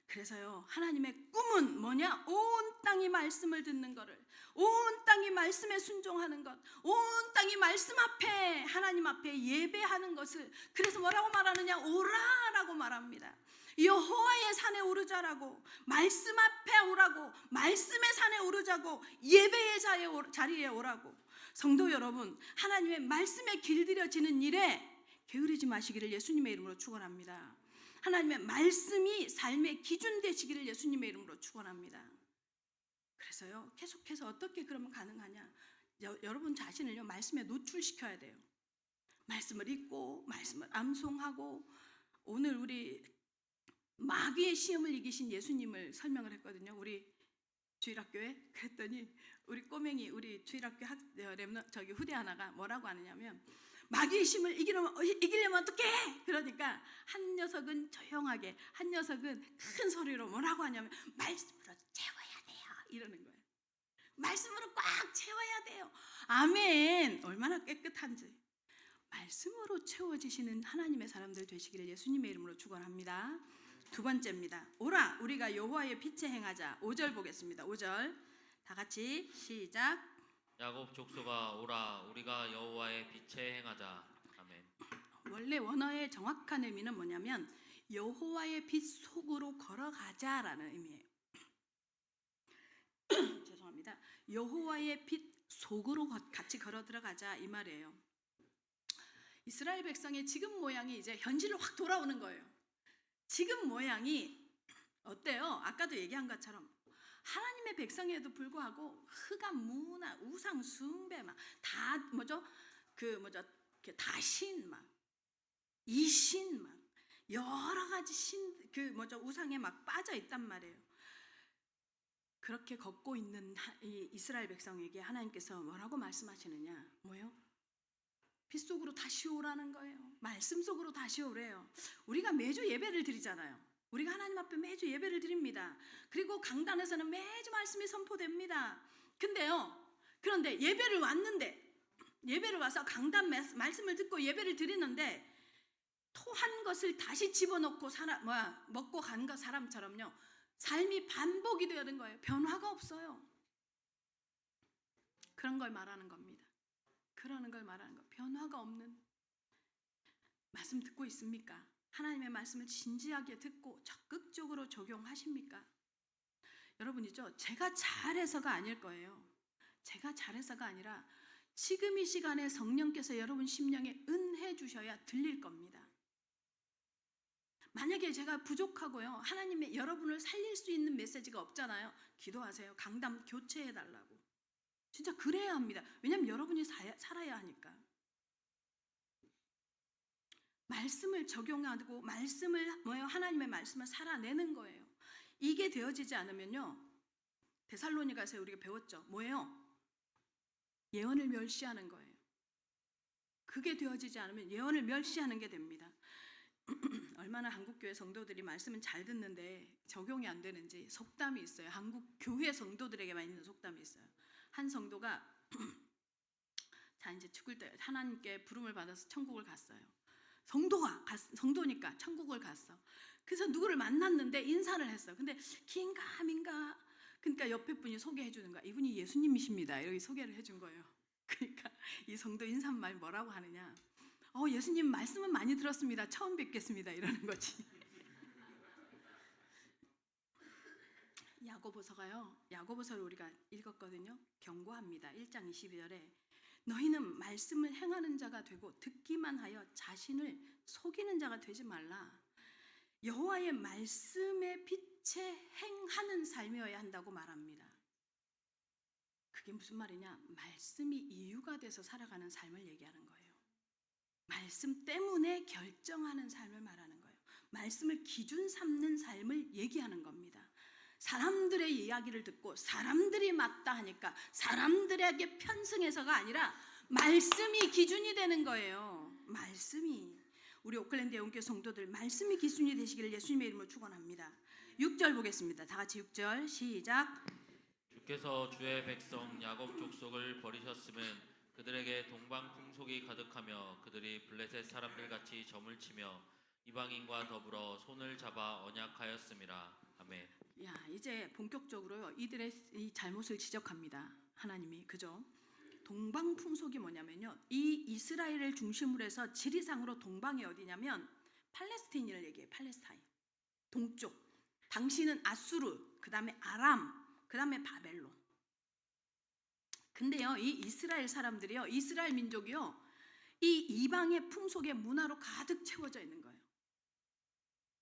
그래서요, 하나님의 꿈은 뭐냐? 온 땅이 말씀을 듣는 거를, 온 땅이 말씀에 순종하는 것, 온 땅이 말씀 앞에, 하나님 앞에 예배하는 것을, 그래서 뭐라고 말하느냐? 오라라고 말합니다. 여호와의 산에 오르자라고, 말씀 앞에 오라고, 말씀의 산에 오르자고, 예배의 자리에 오라고. 성도 여러분, 하나님의 말씀에 길들여지는 일에 게으르지 마시기를 예수님의 이름으로 축원합니다. 하나님의 말씀이 삶의 기준 되시기를 예수님의 이름으로 축원합니다. 그래서요, 계속해서 어떻게 그러면 가능하냐? 여러분 자신을요 말씀에 노출시켜야 돼요. 말씀을 읽고 말씀을 암송하고, 오늘 우리 마귀의 시험을 이기신 예수님을 설명을 했거든요. 우리 주일학교에. 그랬더니 우리 꼬맹이, 우리 주일학교 후대 하나가 뭐라고 하느냐면, 마귀의 힘을 이기려면 어떡해? 그러니까 한 녀석은 조용하게, 한 녀석은 큰 소리로 뭐라고 하냐면, 말씀으로 채워야 돼요 이러는 거예요. 말씀으로 꽉 채워야 돼요. 아멘. 얼마나 깨끗한지. 말씀으로 채워지시는 하나님의 사람들 되시기를 예수님의 이름으로 축원합니다. 두 번째입니다. 오라 우리가 여호와의 빛에 행하자. 5절 보겠습니다. 5절 다 같이 시작. 야곱 족속아 오라 우리가 여호와의 빛에 행하자. 아멘. 원래 원어의 정확한 의미는 뭐냐면 여호와의 빛 속으로 걸어가자라는 의미예요. 죄송합니다. 여호와의 빛 속으로 같이 걸어 들어가자 이 말이에요. 이스라엘 백성의 지금 모양이 이제 현실로 확 돌아오는 거예요. 지금 모양이 어때요? 아까도 얘기한 것처럼 하나님의 백성에도 불구하고 흑암, 문화, 우상 숭배 막 다 다신 막 이신 막 여러 가지 우상에 막 빠져 있단 말이에요. 그렇게 걷고 있는 이 이스라엘 백성에게 하나님께서 뭐라고 말씀하시느냐? 뭐요? 빛 속으로 다시 오라는 거예요. 말씀 속으로 다시 오래요. 우리가 매주 예배를 드리잖아요. 우리가 하나님 앞에 매주 예배를 드립니다. 그리고 강단에서는 매주 말씀이 선포됩니다. 그런데 예배를 와서 강단 말씀을 듣고 예배를 드리는데 토한 것을 다시 집어넣고 먹고 간 사람처럼요, 삶이 반복이 되는 거예요. 변화가 없어요. 그런 걸 말하는 겁니다. 그러는 걸 말하는 거. 변화가 없는 말씀 듣고 있습니까? 하나님의 말씀을 진지하게 듣고 적극적으로 적용하십니까? 여러분이죠, 제가 잘해서가 아닐 거예요. 제가 잘해서가 아니라 지금 이 시간에 성령께서 여러분 심령에 은혜 주셔야 들릴 겁니다. 만약에 제가 부족하고요, 하나님의 여러분을 살릴 수 있는 메시지가 없잖아요. 기도하세요. 강단 교체해달라고. 진짜 그래야 합니다. 왜냐하면 여러분이 살아야 하니까. 말씀을 적용하고 하나님의 말씀을 살아내는 거예요. 이게 되어지지 않으면요. 데살로니가서 우리가 배웠죠. 뭐예요? 예언을 멸시하는 거예요. 그게 되어지지 않으면 예언을 멸시하는 게 됩니다. 얼마나 한국교회 성도들이 말씀은 잘 듣는데 적용이 안 되는지 속담이 있어요. 한국 교회 성도들에게만 있는 속담이 있어요. 한 성도가 자 이제 죽을 때 하나님께 부름을 받아서 천국을 갔어요. 성도니까 천국을 갔어. 그래서 누구를 만났는데 인사를 했어. 근데 긴가민가 그러니까 옆에 분이 소개해 주는 거야. 이분이 예수님이십니다. 이렇게 소개를 해준 거예요. 그러니까 이 성도 인사말 뭐라고 하느냐? 예수님 말씀은 많이 들었습니다. 처음 뵙겠습니다. 이러는 거지. 야고보서를 우리가 읽었거든요. 경고합니다. 1장 22절에 너희는 말씀을 행하는 자가 되고 듣기만 하여 자신을 속이는 자가 되지 말라. 여호와의 말씀의 빛에 행하는 삶이어야 한다고 말합니다. 그게 무슨 말이냐? 말씀이 이유가 돼서 살아가는 삶을 얘기하는 거예요. 말씀 때문에 결정하는 삶을 말하는 거예요. 말씀을 기준 삼는 삶을 얘기하는 겁니다. 사람들의 이야기를 듣고 사람들이 맞다 하니까 사람들에게 편승해서가 아니라 말씀이 기준이 되는 거예요. 말씀이. 우리 오클랜드 영교 성도들 말씀이 기준이 되시기를 예수님의 이름으로 축원합니다. 6절 보겠습니다. 다 같이 6절 시작. 주께서 주의 백성 야곱 족속을 버리셨으면 그들에게 동방 풍속이 가득하며 그들이 블레셋 사람들 같이 점을 치며 이방인과 더불어 손을 잡아 언약하였음이라. 아멘. 야, 이제 본격적으로요. 이들의 이 잘못을 지적합니다. 하나님이. 그죠? 동방 풍속이 뭐냐면요. 이 이스라엘을 중심으로 해서 지리상으로 동방이 어디냐면 팔레스타인을 얘기해요. 팔레스타인. 동쪽. 당시는 아수르, 그다음에 아람, 그다음에 바벨론. 근데요. 이 이스라엘 사람들이요. 이스라엘 민족이요. 이 이방의 풍속의 문화로 가득 채워져 있는 거예요.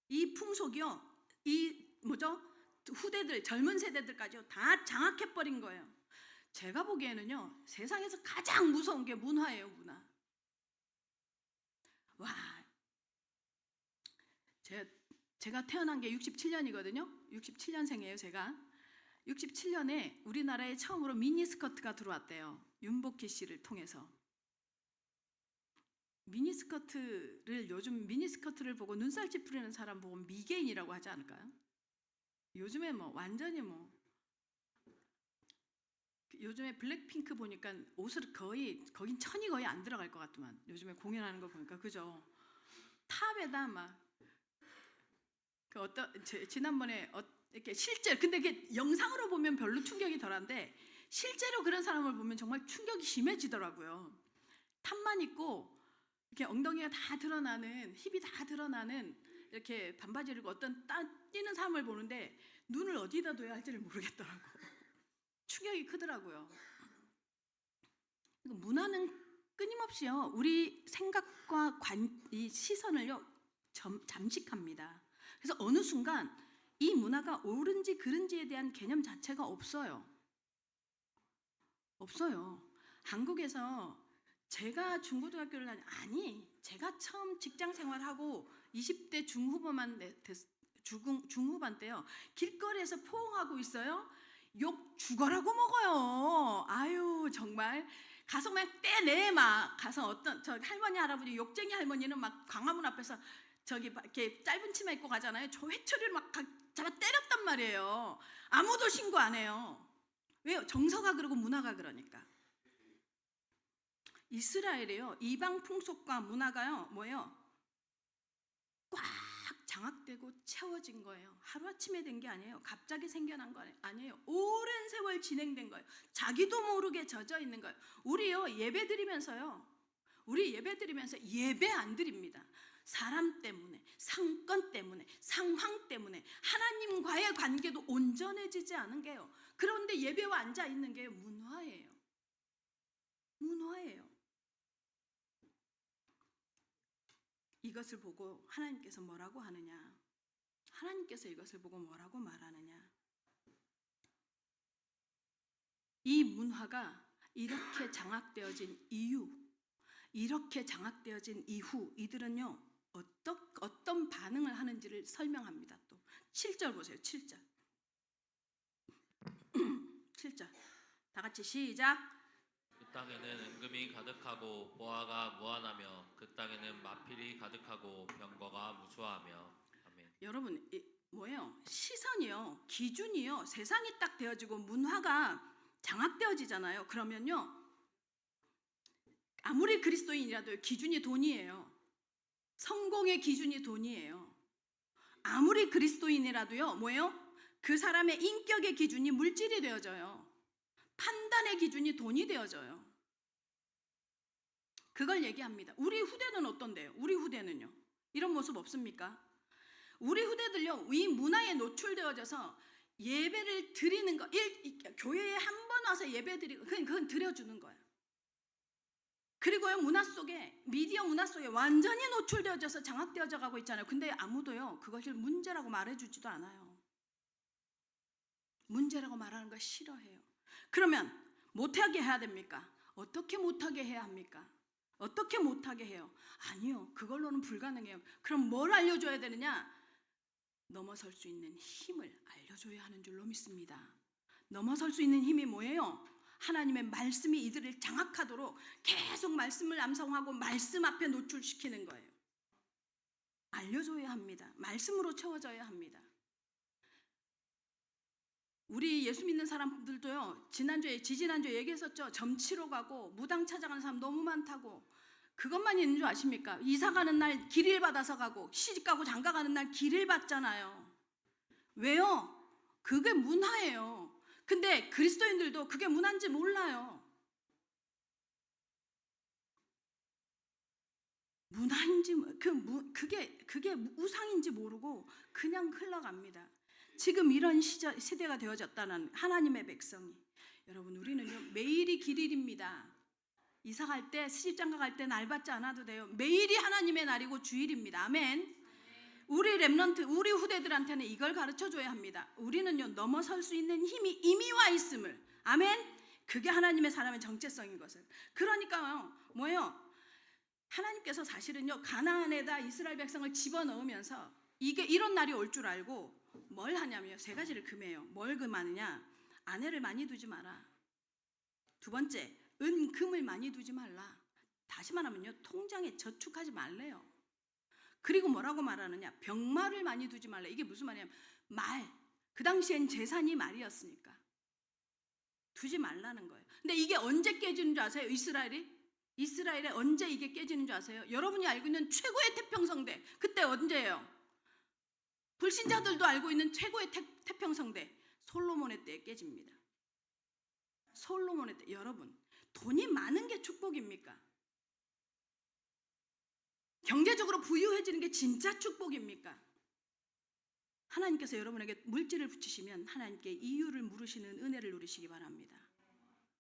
이 풍속이요. 후대들, 젊은 세대들까지요. 다 장악해버린 거예요. 제가 보기에는요. 세상에서 가장 무서운 게 문화예요. 문화. 와, 제가 태어난 게 67년이거든요. 67년생이에요. 제가 67년에 우리나라에 처음으로 미니스커트가 들어왔대요. 윤복희 씨를 통해서. 요즘 미니스커트를 보고 눈살 찌푸리는 사람 보고 미개인이라고 하지 않을까요? 요즘에 완전히 요즘에 블랙핑크 보니까 옷을 거긴 천이 거의 안 들어갈 것 같더만. 요즘에 공연하는 거 보니까. 그죠? 탑에다 지난번에 이렇게 근데 이게 영상으로 보면 별로 충격이 덜한데 실제로 그런 사람을 보면 정말 충격이 심해지더라고요. 탑만 입고 이렇게 엉덩이가 다 드러나는, 힙이 다 드러나는 이렇게 반바지를 입고 뛰는 사람을 보는데 눈을 어디다 둬야 할지를 모르겠더라고. 충격이 크더라고요. 문화는 끊임없이요. 우리 생각과 이 시선을요. 잠식합니다. 그래서 어느 순간 이 문화가 옳은지 그른지에 대한 개념 자체가 없어요. 한국에서 제가 중고등학교를 제가 처음 직장 생활하고 20대 중후반 때요. 길거리에서 포옹하고 있어요. 욕 죽어라고 먹어요. 아유 정말 가서 그냥 떼내 막 가서 저 할머니 할아버지 욕쟁이 할머니는 막 광화문 앞에서 이렇게 짧은 치마 입고 가잖아요. 저 회초리를 막 잡아 때렸단 말이에요. 아무도 신고 안 해요. 왜요? 정서가 그러고 문화가 그러니까. 이스라엘이요. 이방 풍속과 문화가요. 뭐예요? 꽉 장악되고 채워진 거예요. 하루아침에 된 게 아니에요. 갑자기 생겨난 거 아니에요. 오랜 세월 진행된 거예요. 자기도 모르게 젖어 있는 거예요. 우리요. 예배 드리면서 예배 안 드립니다. 사람 때문에, 상권 때문에, 상황 때문에 하나님과의 관계도 온전해지지 않은 게요. 그런데 예배와 앉아 있는 게 문화예요. 이것을 보고 하나님께서 뭐라고 하느냐? 하나님께서 이것을 보고 뭐라고 말하느냐? 이 문화가 이렇게 장악되어진 이후 이들은요 어떤 반응을 하는지를 설명합니다. 또 7절 보세요. 7절 7절 다 같이 시작. 그 땅에는 은금이 가득하고 보화가 무한하며 그 땅에는 마필이 가득하고 병거가 무수하며. 아멘. 여러분 뭐예요? 시선이요, 기준이요, 세상이 딱 되어지고 문화가 장악되어지잖아요. 그러면요 아무리 그리스도인이라도 기준이 돈이에요. 성공의 기준이 돈이에요. 아무리 그리스도인이라도요 뭐예요? 그 사람의 인격의 기준이 물질이 되어져요. 판단의 기준이 돈이 되어져요. 그걸 얘기합니다. 우리 후대는 어떤데요? 우리 후대는요 이런 모습 없습니까? 우리 후대들요 이 문화에 노출되어져서 예배를 드리는 거, 교회에 한 번 와서 예배 드리고 그건 드려주는 거예요. 그리고요 문화 속에, 미디어 문화 속에 완전히 노출되어져서 장악되어져 가고 있잖아요. 근데 아무도요 그것을 문제라고 말해주지도 않아요. 문제라고 말하는 걸 싫어해요. 그러면 못하게 해야 됩니까? 어떻게 못하게 해야 합니까? 어떻게 못하게 해요? 아니요, 그걸로는 불가능해요. 그럼 뭘 알려줘야 되느냐? 넘어설 수 있는 힘을 알려줘야 하는 줄로 믿습니다. 넘어설 수 있는 힘이 뭐예요? 하나님의 말씀이 이들을 장악하도록 계속 말씀을 암송하고 말씀 앞에 노출시키는 거예요. 알려줘야 합니다. 말씀으로 채워져야 합니다. 우리 예수 믿는 사람들도요 지지난주에 얘기했었죠. 점치러 가고 무당 찾아가는 사람 너무 많다고. 그것만 있는 줄 아십니까? 이사 가는 날 길일 받아서 가고 시집 가고 장가 가는 날 길일 받잖아요. 왜요? 그게 문화예요. 근데 그리스도인들도 그게 문화인지 몰라요. 문화인지 그게 우상인지 모르고 그냥 흘러갑니다. 지금 이런 시대가 되어졌다는 하나님의 백성이, 여러분 우리는요 매일이 길일입니다. 이사 갈 때, 시집장가 갈 때 날 받지 않아도 돼요. 매일이 하나님의 날이고 주일입니다. 아멘. 우리 렘넌트, 우리 후대들한테는 이걸 가르쳐줘야 합니다. 우리는요 넘어설 수 있는 힘이 이미 와 있음을. 아멘. 그게 하나님의 사람의 정체성인 것을. 그러니까요 뭐예요? 하나님께서 사실은요 가나안에다 이스라엘 백성을 집어넣으면서 이게 이런 날이 올 줄 알고 뭘 하냐면요 세 가지를 금해요. 뭘 금하느냐? 아내를 많이 두지 마라. 두 번째, 은금을 많이 두지 말라. 다시 말하면요 통장에 저축하지 말래요. 그리고 뭐라고 말하느냐? 병마를 많이 두지 말라. 이게 무슨 말이냐면 말, 그 당시엔 재산이 말이었으니까 두지 말라는 거예요. 근데 이게 언제 깨지는 줄 아세요? 이스라엘에 언제 이게 깨지는 줄 아세요? 여러분이 알고 있는 최고의 태평성대, 그때 언제예요? 불신자들도 알고 있는 최고의 태평성대, 솔로몬의 때에 깨집니다. 솔로몬의 때. 여러분 돈이 많은 게 축복입니까? 경제적으로 부유해지는 게 진짜 축복입니까? 하나님께서 여러분에게 물질을 붙이시면 하나님께 이유를 물으시는 은혜를 누리시기 바랍니다.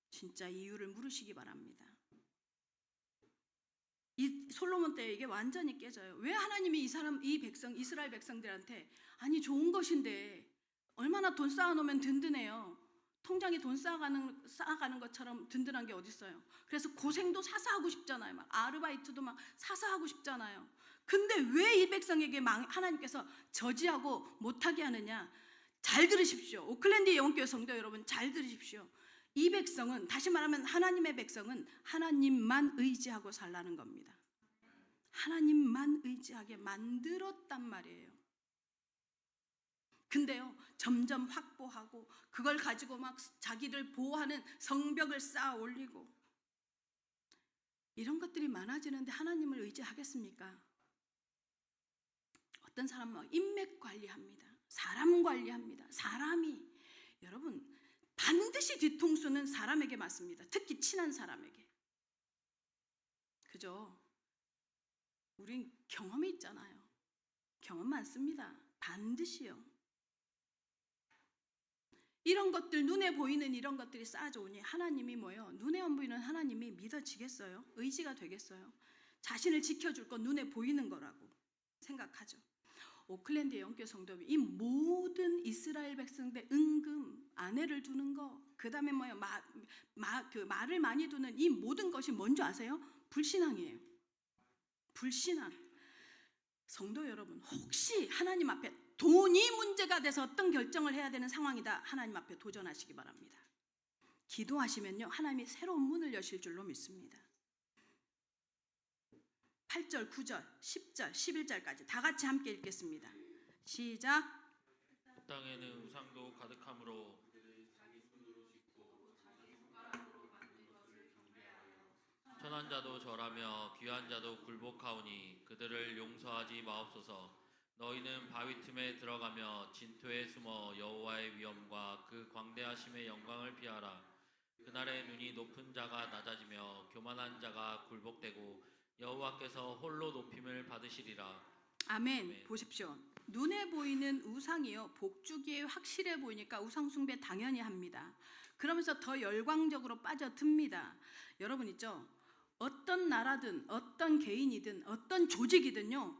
진짜 이유를 물으시기 바랍니다. 이 솔로몬 때 이게 완전히 깨져요. 왜 하나님이 이스라엘 백성들한테 아니 좋은 것인데 얼마나 돈 쌓아놓으면 든든해요. 통장에 돈 쌓아가는 것처럼 든든한 게 어디 있어요. 그래서 고생도 사서 하고 싶잖아요. 막 아르바이트도 막 사서 하고 싶잖아요. 근데 왜 이 백성에게 하나님께서 저지하고 못하게 하느냐? 잘 들으십시오. 오클랜드 영혼교회 성도 여러분 잘 들으십시오. 이 백성은, 다시 말하면 하나님의 백성은 하나님만 의지하고 살라는 겁니다. 하나님만 의지하게 만들었단 말이에요. 근데요 점점 확보하고 그걸 가지고 막 자기를 보호하는 성벽을 쌓아 올리고 이런 것들이 많아지는데 하나님을 의지하겠습니까? 어떤 사람은 인맥 관리합니다. 사람 관리합니다. 사람이, 여러분 반드시 뒤통수는 사람에게 맞습니다. 특히 친한 사람에게. 그죠? 우린 경험이 있잖아요. 경험 많습니다. 반드시요. 이런 것들, 눈에 보이는 이런 것들이 쌓아져 오니 하나님이 뭐예요? 눈에 안 보이는 하나님이 믿어지겠어요? 의지가 되겠어요? 자신을 지켜줄 건 눈에 보이는 거라고 생각하죠. 오클랜드 영교회 성도님, 이 모든 이스라엘 백성들 은금, 아내를 두는 거, 그다음에 뭐요? 그 말을 많이 두는 이 모든 것이 뭔지 아세요? 불신앙이에요. 불신앙. 성도 여러분, 혹시 하나님 앞에 돈이 문제가 돼서 어떤 결정을 해야 되는 상황이다, 하나님 앞에 도전하시기 바랍니다. 기도하시면요, 하나님이 새로운 문을 여실 줄로 믿습니다. 8절, 9절, 10절, 11절까지 다 같이 함께 읽겠습니다. 시작. 그 땅에는 우상도 가득하므로 천한 자도 절하며 귀한 자도 굴복하오니 그들을 용서하지 마옵소서. 너희는 바위 틈에 들어가며 진토에 숨어 여호와의 위엄과 그 광대하심의 영광을 피하라. 그날에 눈이 높은 자가 낮아지며 교만한 자가 굴복되고 여호와께서 홀로 높임을 받으시리라. 아멘. 아멘. 보십시오. 눈에 보이는 우상이요, 복주기에 확실해 보이니까 우상 숭배 당연히 합니다. 그러면서 더 열광적으로 빠져듭니다. 여러분 있죠? 어떤 나라든 어떤 개인이든 어떤 조직이든요,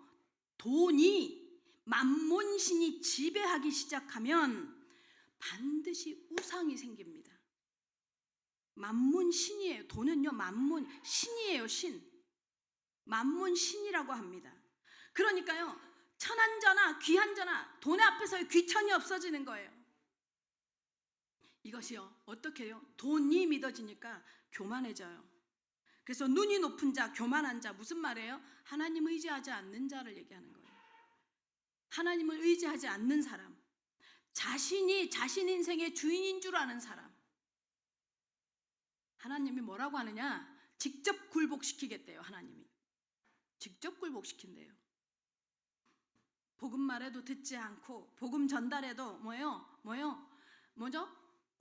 돈이 만몬신이 지배하기 시작하면 반드시 우상이 생깁니다. 만몬신이에요. 돈은요, 만몬신이에요. 신. 만몬신이라고 합니다. 그러니까요, 천한 자나 귀한 자나 돈의 앞에서의 귀천이 없어지는 거예요. 이것이요, 어떻게 해요? 돈이 믿어지니까 교만해져요. 그래서 눈이 높은 자, 교만한 자, 무슨 말이에요? 하나님을 의지하지 않는 자를 얘기하는 거예요. 하나님을 의지하지 않는 사람, 자신이 자신 인생의 주인인 줄 아는 사람. 하나님이 뭐라고 하느냐? 직접 굴복시키겠대요. 하나님이 직접 굴복시킨대요. 복음 말해도 듣지 않고, 복음 전달해도 뭐죠?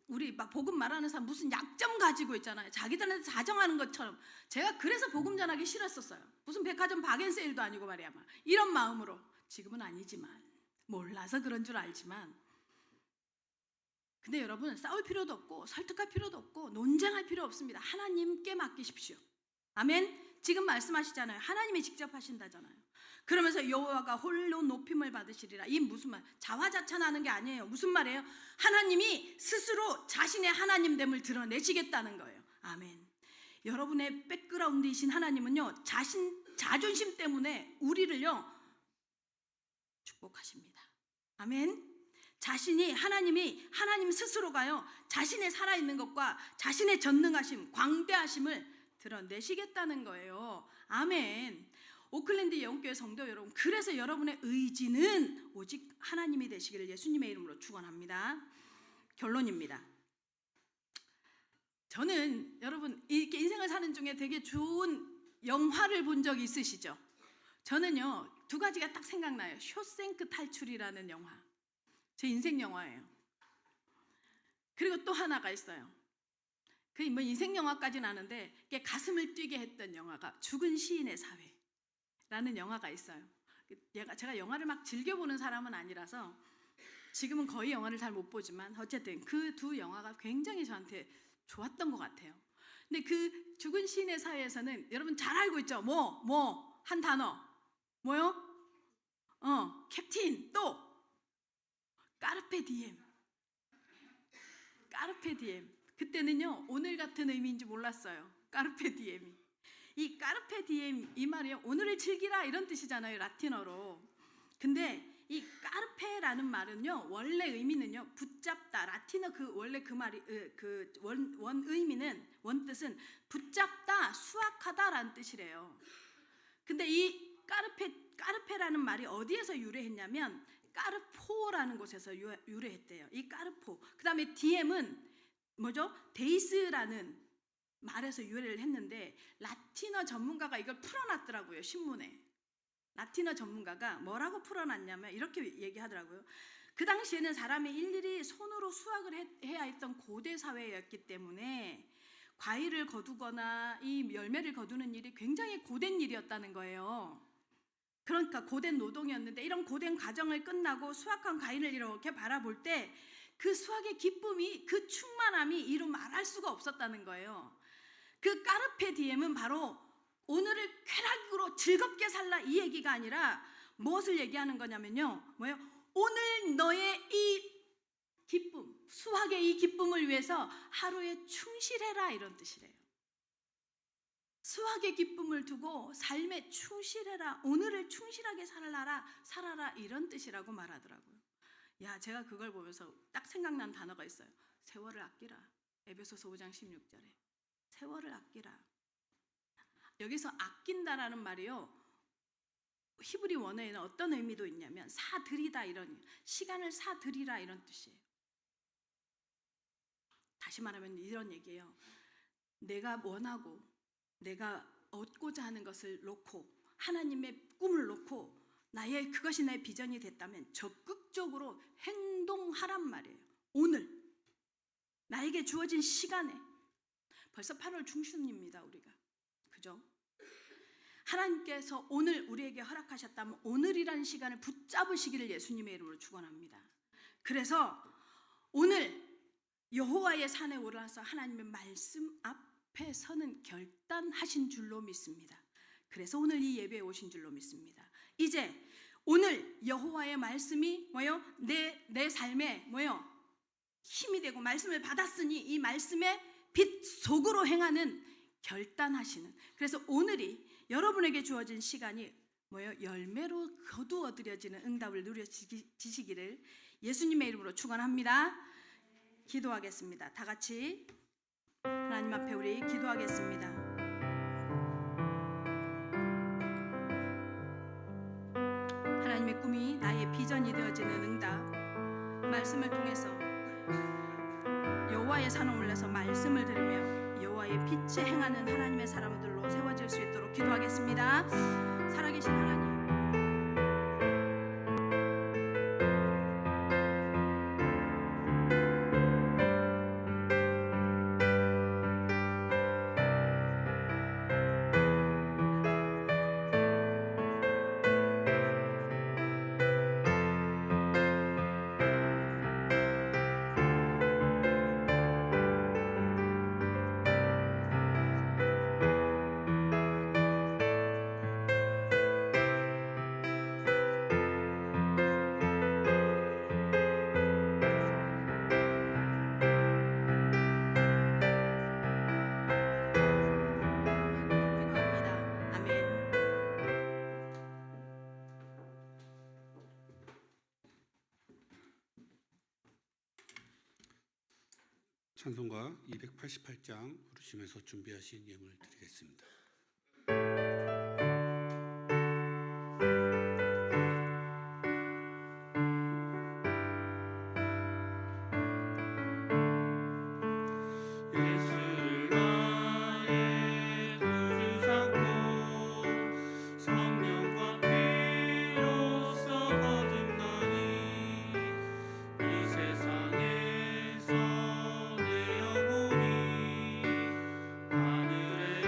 우리 막 복음 말하는 사람 무슨 약점 가지고 있잖아요. 자기들한테 자정하는 것처럼. 제가 그래서 복음 전하기 싫었었어요. 무슨 백화점 박앤세일도 아니고 말이야. 막 이런 마음으로. 지금은 아니지만, 몰라서 그런 줄 알지만. 근데 여러분, 싸울 필요도 없고 설득할 필요도 없고 논쟁할 필요 없습니다. 하나님께 맡기십시오. 아멘. 지금 말씀하시잖아요. 하나님이 직접 하신다잖아요. 그러면서 여호와가 홀로 높임을 받으시리라. 이 무슨 말? 자화자찬하는 게 아니에요. 무슨 말이에요? 하나님이 스스로 자신의 하나님됨을 드러내시겠다는 거예요. 아멘. 여러분의 백그라운드이신 하나님은요, 자존심 때문에 우리를요 축복하십니다. 아멘. 하나님 스스로가요, 자신의 살아있는 것과 자신의 전능하심, 광대하심을 드러내시겠다는 거예요. 아멘. 오클랜드 영교회 성도 여러분, 그래서 여러분의 의지는 오직 하나님이 되시기를 예수님의 이름으로 축원합니다. 결론입니다. 저는 여러분 이렇게 인생을 사는 중에 되게 좋은 영화를 본 적 있으시죠? 저는요, 두 가지가 딱 생각나요. 쇼생크 탈출이라는 영화. 제 인생 영화예요. 그리고 또 하나가 있어요. 그 뭐 인생 영화까지는 아는데 가슴을 뛰게 했던 영화가 죽은 시인의 사회라는 영화가 있어요. 제가 영화를 막 즐겨보는 사람은 아니라서 지금은 거의 영화를 잘 못 보지만 어쨌든 그 두 영화가 굉장히 저한테 좋았던 것 같아요. 근데 그 죽은 시인의 사회에서는 여러분 잘 알고 있죠? 한 단어 뭐요? 캡틴, 또 까르페 디엠. 까르페 디엠. 그때는요, 오늘 같은 의미인지 몰랐어요. 까르페 디엠이. 이 까르페 디엠 이 말이요, 오늘을 즐기라 이런 뜻이잖아요, 라틴어로. 근데 이 까르페라는 말은요, 원래 의미는요, 붙잡다. 라틴어 원래 그 말이 원 의미는, 원 뜻은 붙잡다, 수확하다라는 뜻이래요. 근데 이 까르페라는 말이 어디에서 유래했냐면 까르포라는 곳에서 유래했대요. 이 까르포. 그다음에 디엠은 뭐죠? 데이스라는 말에서 유래를 했는데 라틴어 전문가가 이걸 풀어놨더라고요. 신문에. 라틴어 전문가가 뭐라고 풀어놨냐면 이렇게 얘기하더라고요. 그 당시에는 사람이 일일이 손으로 수확을 해야 했던 고대 사회였기 때문에 과일을 거두거나 이 열매를 거두는 일이 굉장히 고된 일이었다는 거예요. 그러니까 고된 노동이었는데 이런 고된 과정을 끝나고 수확한 과일을 이렇게 바라볼 때 그 수확의 기쁨이, 그 충만함이 이루 말할 수가 없었다는 거예요. 그 까르페 디엠은 바로 오늘을 쾌락으로 즐겁게 살라 이 얘기가 아니라 무엇을 얘기하는 거냐면요, 오늘 너의 이 기쁨, 수확의 이 기쁨을 위해서 하루에 충실해라 이런 뜻이래요. 수확의 기쁨을 두고 삶에 충실해라, 오늘을 충실하게 살아라 이런 뜻이라고 말하더라고요. 야, 제가 그걸 보면서 딱 생각난 단어가 있어요. 세월을 아끼라. 에베소서 5장 16절에 세월을 아끼라. 여기서 아낀다라는 말이요, 히브리 원어에는 어떤 의미도 있냐면 사들이다, 이런 시간을 사들이라 이런 뜻이에요. 다시 말하면 이런 얘기예요. 내가 원하고 내가 얻고자 하는 것을 놓고 하나님의 꿈을 놓고 그것이 나의 비전이 됐다면 적극적으로 행동하란 말이에요. 오늘 나에게 주어진 시간에, 벌써 8월 중순입니다 우리가, 그죠? 하나님께서 오늘 우리에게 허락하셨다면 오늘이라는 시간을 붙잡으시기를 예수님의 이름으로 축원합니다. 그래서 오늘 여호와의 산에 올라서 하나님의 말씀 앞에 서는 결단하신 줄로 믿습니다. 그래서 오늘 이 예배에 오신 줄로 믿습니다. 이제 오늘 여호와의 말씀이 뭐요? 내 삶에 뭐요? 힘이 되고 말씀을 받았으니 이 말씀의 빛 속으로 행하는 결단하시는, 그래서 오늘이 여러분에게 주어진 시간이 뭐요? 열매로 거두어들여지는 응답을 누려지시기를 예수님의 이름으로 축원합니다. 기도하겠습니다. 다 같이 하나님 앞에 우리 기도하겠습니다. 하나님의 꿈이 나의 비전이 되어지는 응답, 말씀을 통해서 여호와의 산에 올라서 말씀을 들으며 여호와의 빛에 행하는 하나님의 사람들로 세워질 수 있도록 기도하겠습니다. 살아계신 하나님, 찬송가 288장 부르시면서 준비하신 예물 드리겠습니다. 예수를 나의 구주 삼고 성령과 피로써 거듭나니 이 세상에서 내 영혼이 하늘의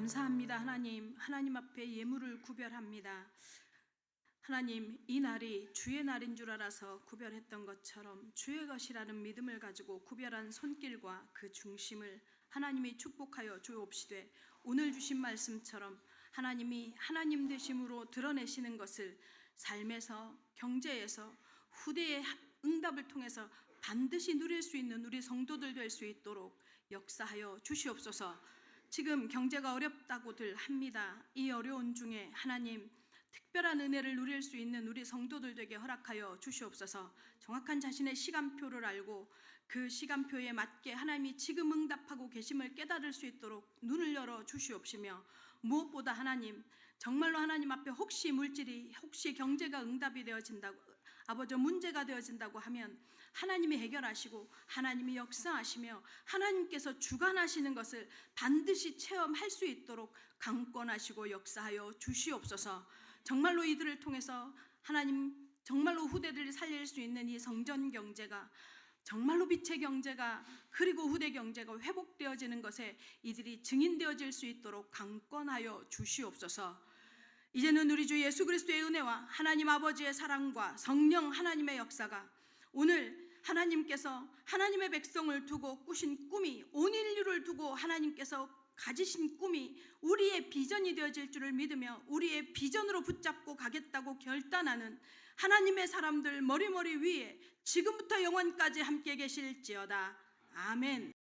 감사합니다. 하나님 앞에 예물을 구별합니다. 하나님, 이 날이 주의 날인 줄 알아서 구별했던 것처럼 주의 것이라는 믿음을 가지고 구별한 손길과 그 중심을 하나님이 축복하여 주옵시되, 오늘 주신 말씀처럼 하나님이 하나님 되심으로 드러내시는 것을 삶에서, 경제에서, 후대의 응답을 통해서 반드시 누릴 수 있는 우리 성도들 될 수 있도록 역사하여 주시옵소서. 지금 경제가 어렵다고들 합니다. 이 어려운 중에 하나님 특별한 은혜를 누릴 수 있는 우리 성도들 되게 허락하여 주시옵소서. 정확한 자신의 시간표를 알고 그 시간표에 맞게 하나님이 지금 응답하고 계심을 깨달을 수 있도록 눈을 열어 주시옵시며, 무엇보다 하나님, 정말로 하나님 앞에 혹시 물질이, 혹시 경제가 응답이 되어진다고, 아버지 문제가 되어진다고 하면 하나님이 해결하시고 하나님이 역사하시며 하나님께서 주관하시는 것을 반드시 체험할 수 있도록 강권하시고 역사하여 주시옵소서. 정말로 이들을 통해서 하나님, 정말로 후대들을 살릴 수 있는 이 성전 경제가, 정말로 빛의 경제가, 그리고 후대 경제가 회복되어지는 것에 이들이 증인되어질 수 있도록 강권하여 주시옵소서. 이제는 우리 주 예수 그리스도의 은혜와 하나님 아버지의 사랑과 성령 하나님의 역사가, 오늘 하나님께서 하나님의 백성을 두고 꾸신 꿈이, 온 인류를 두고 하나님께서 가지신 꿈이 우리의 비전이 되어질 줄을 믿으며 우리의 비전으로 붙잡고 가겠다고 결단하는 하나님의 사람들 머리머리 위에 지금부터 영원까지 함께 계실지어다. 아멘.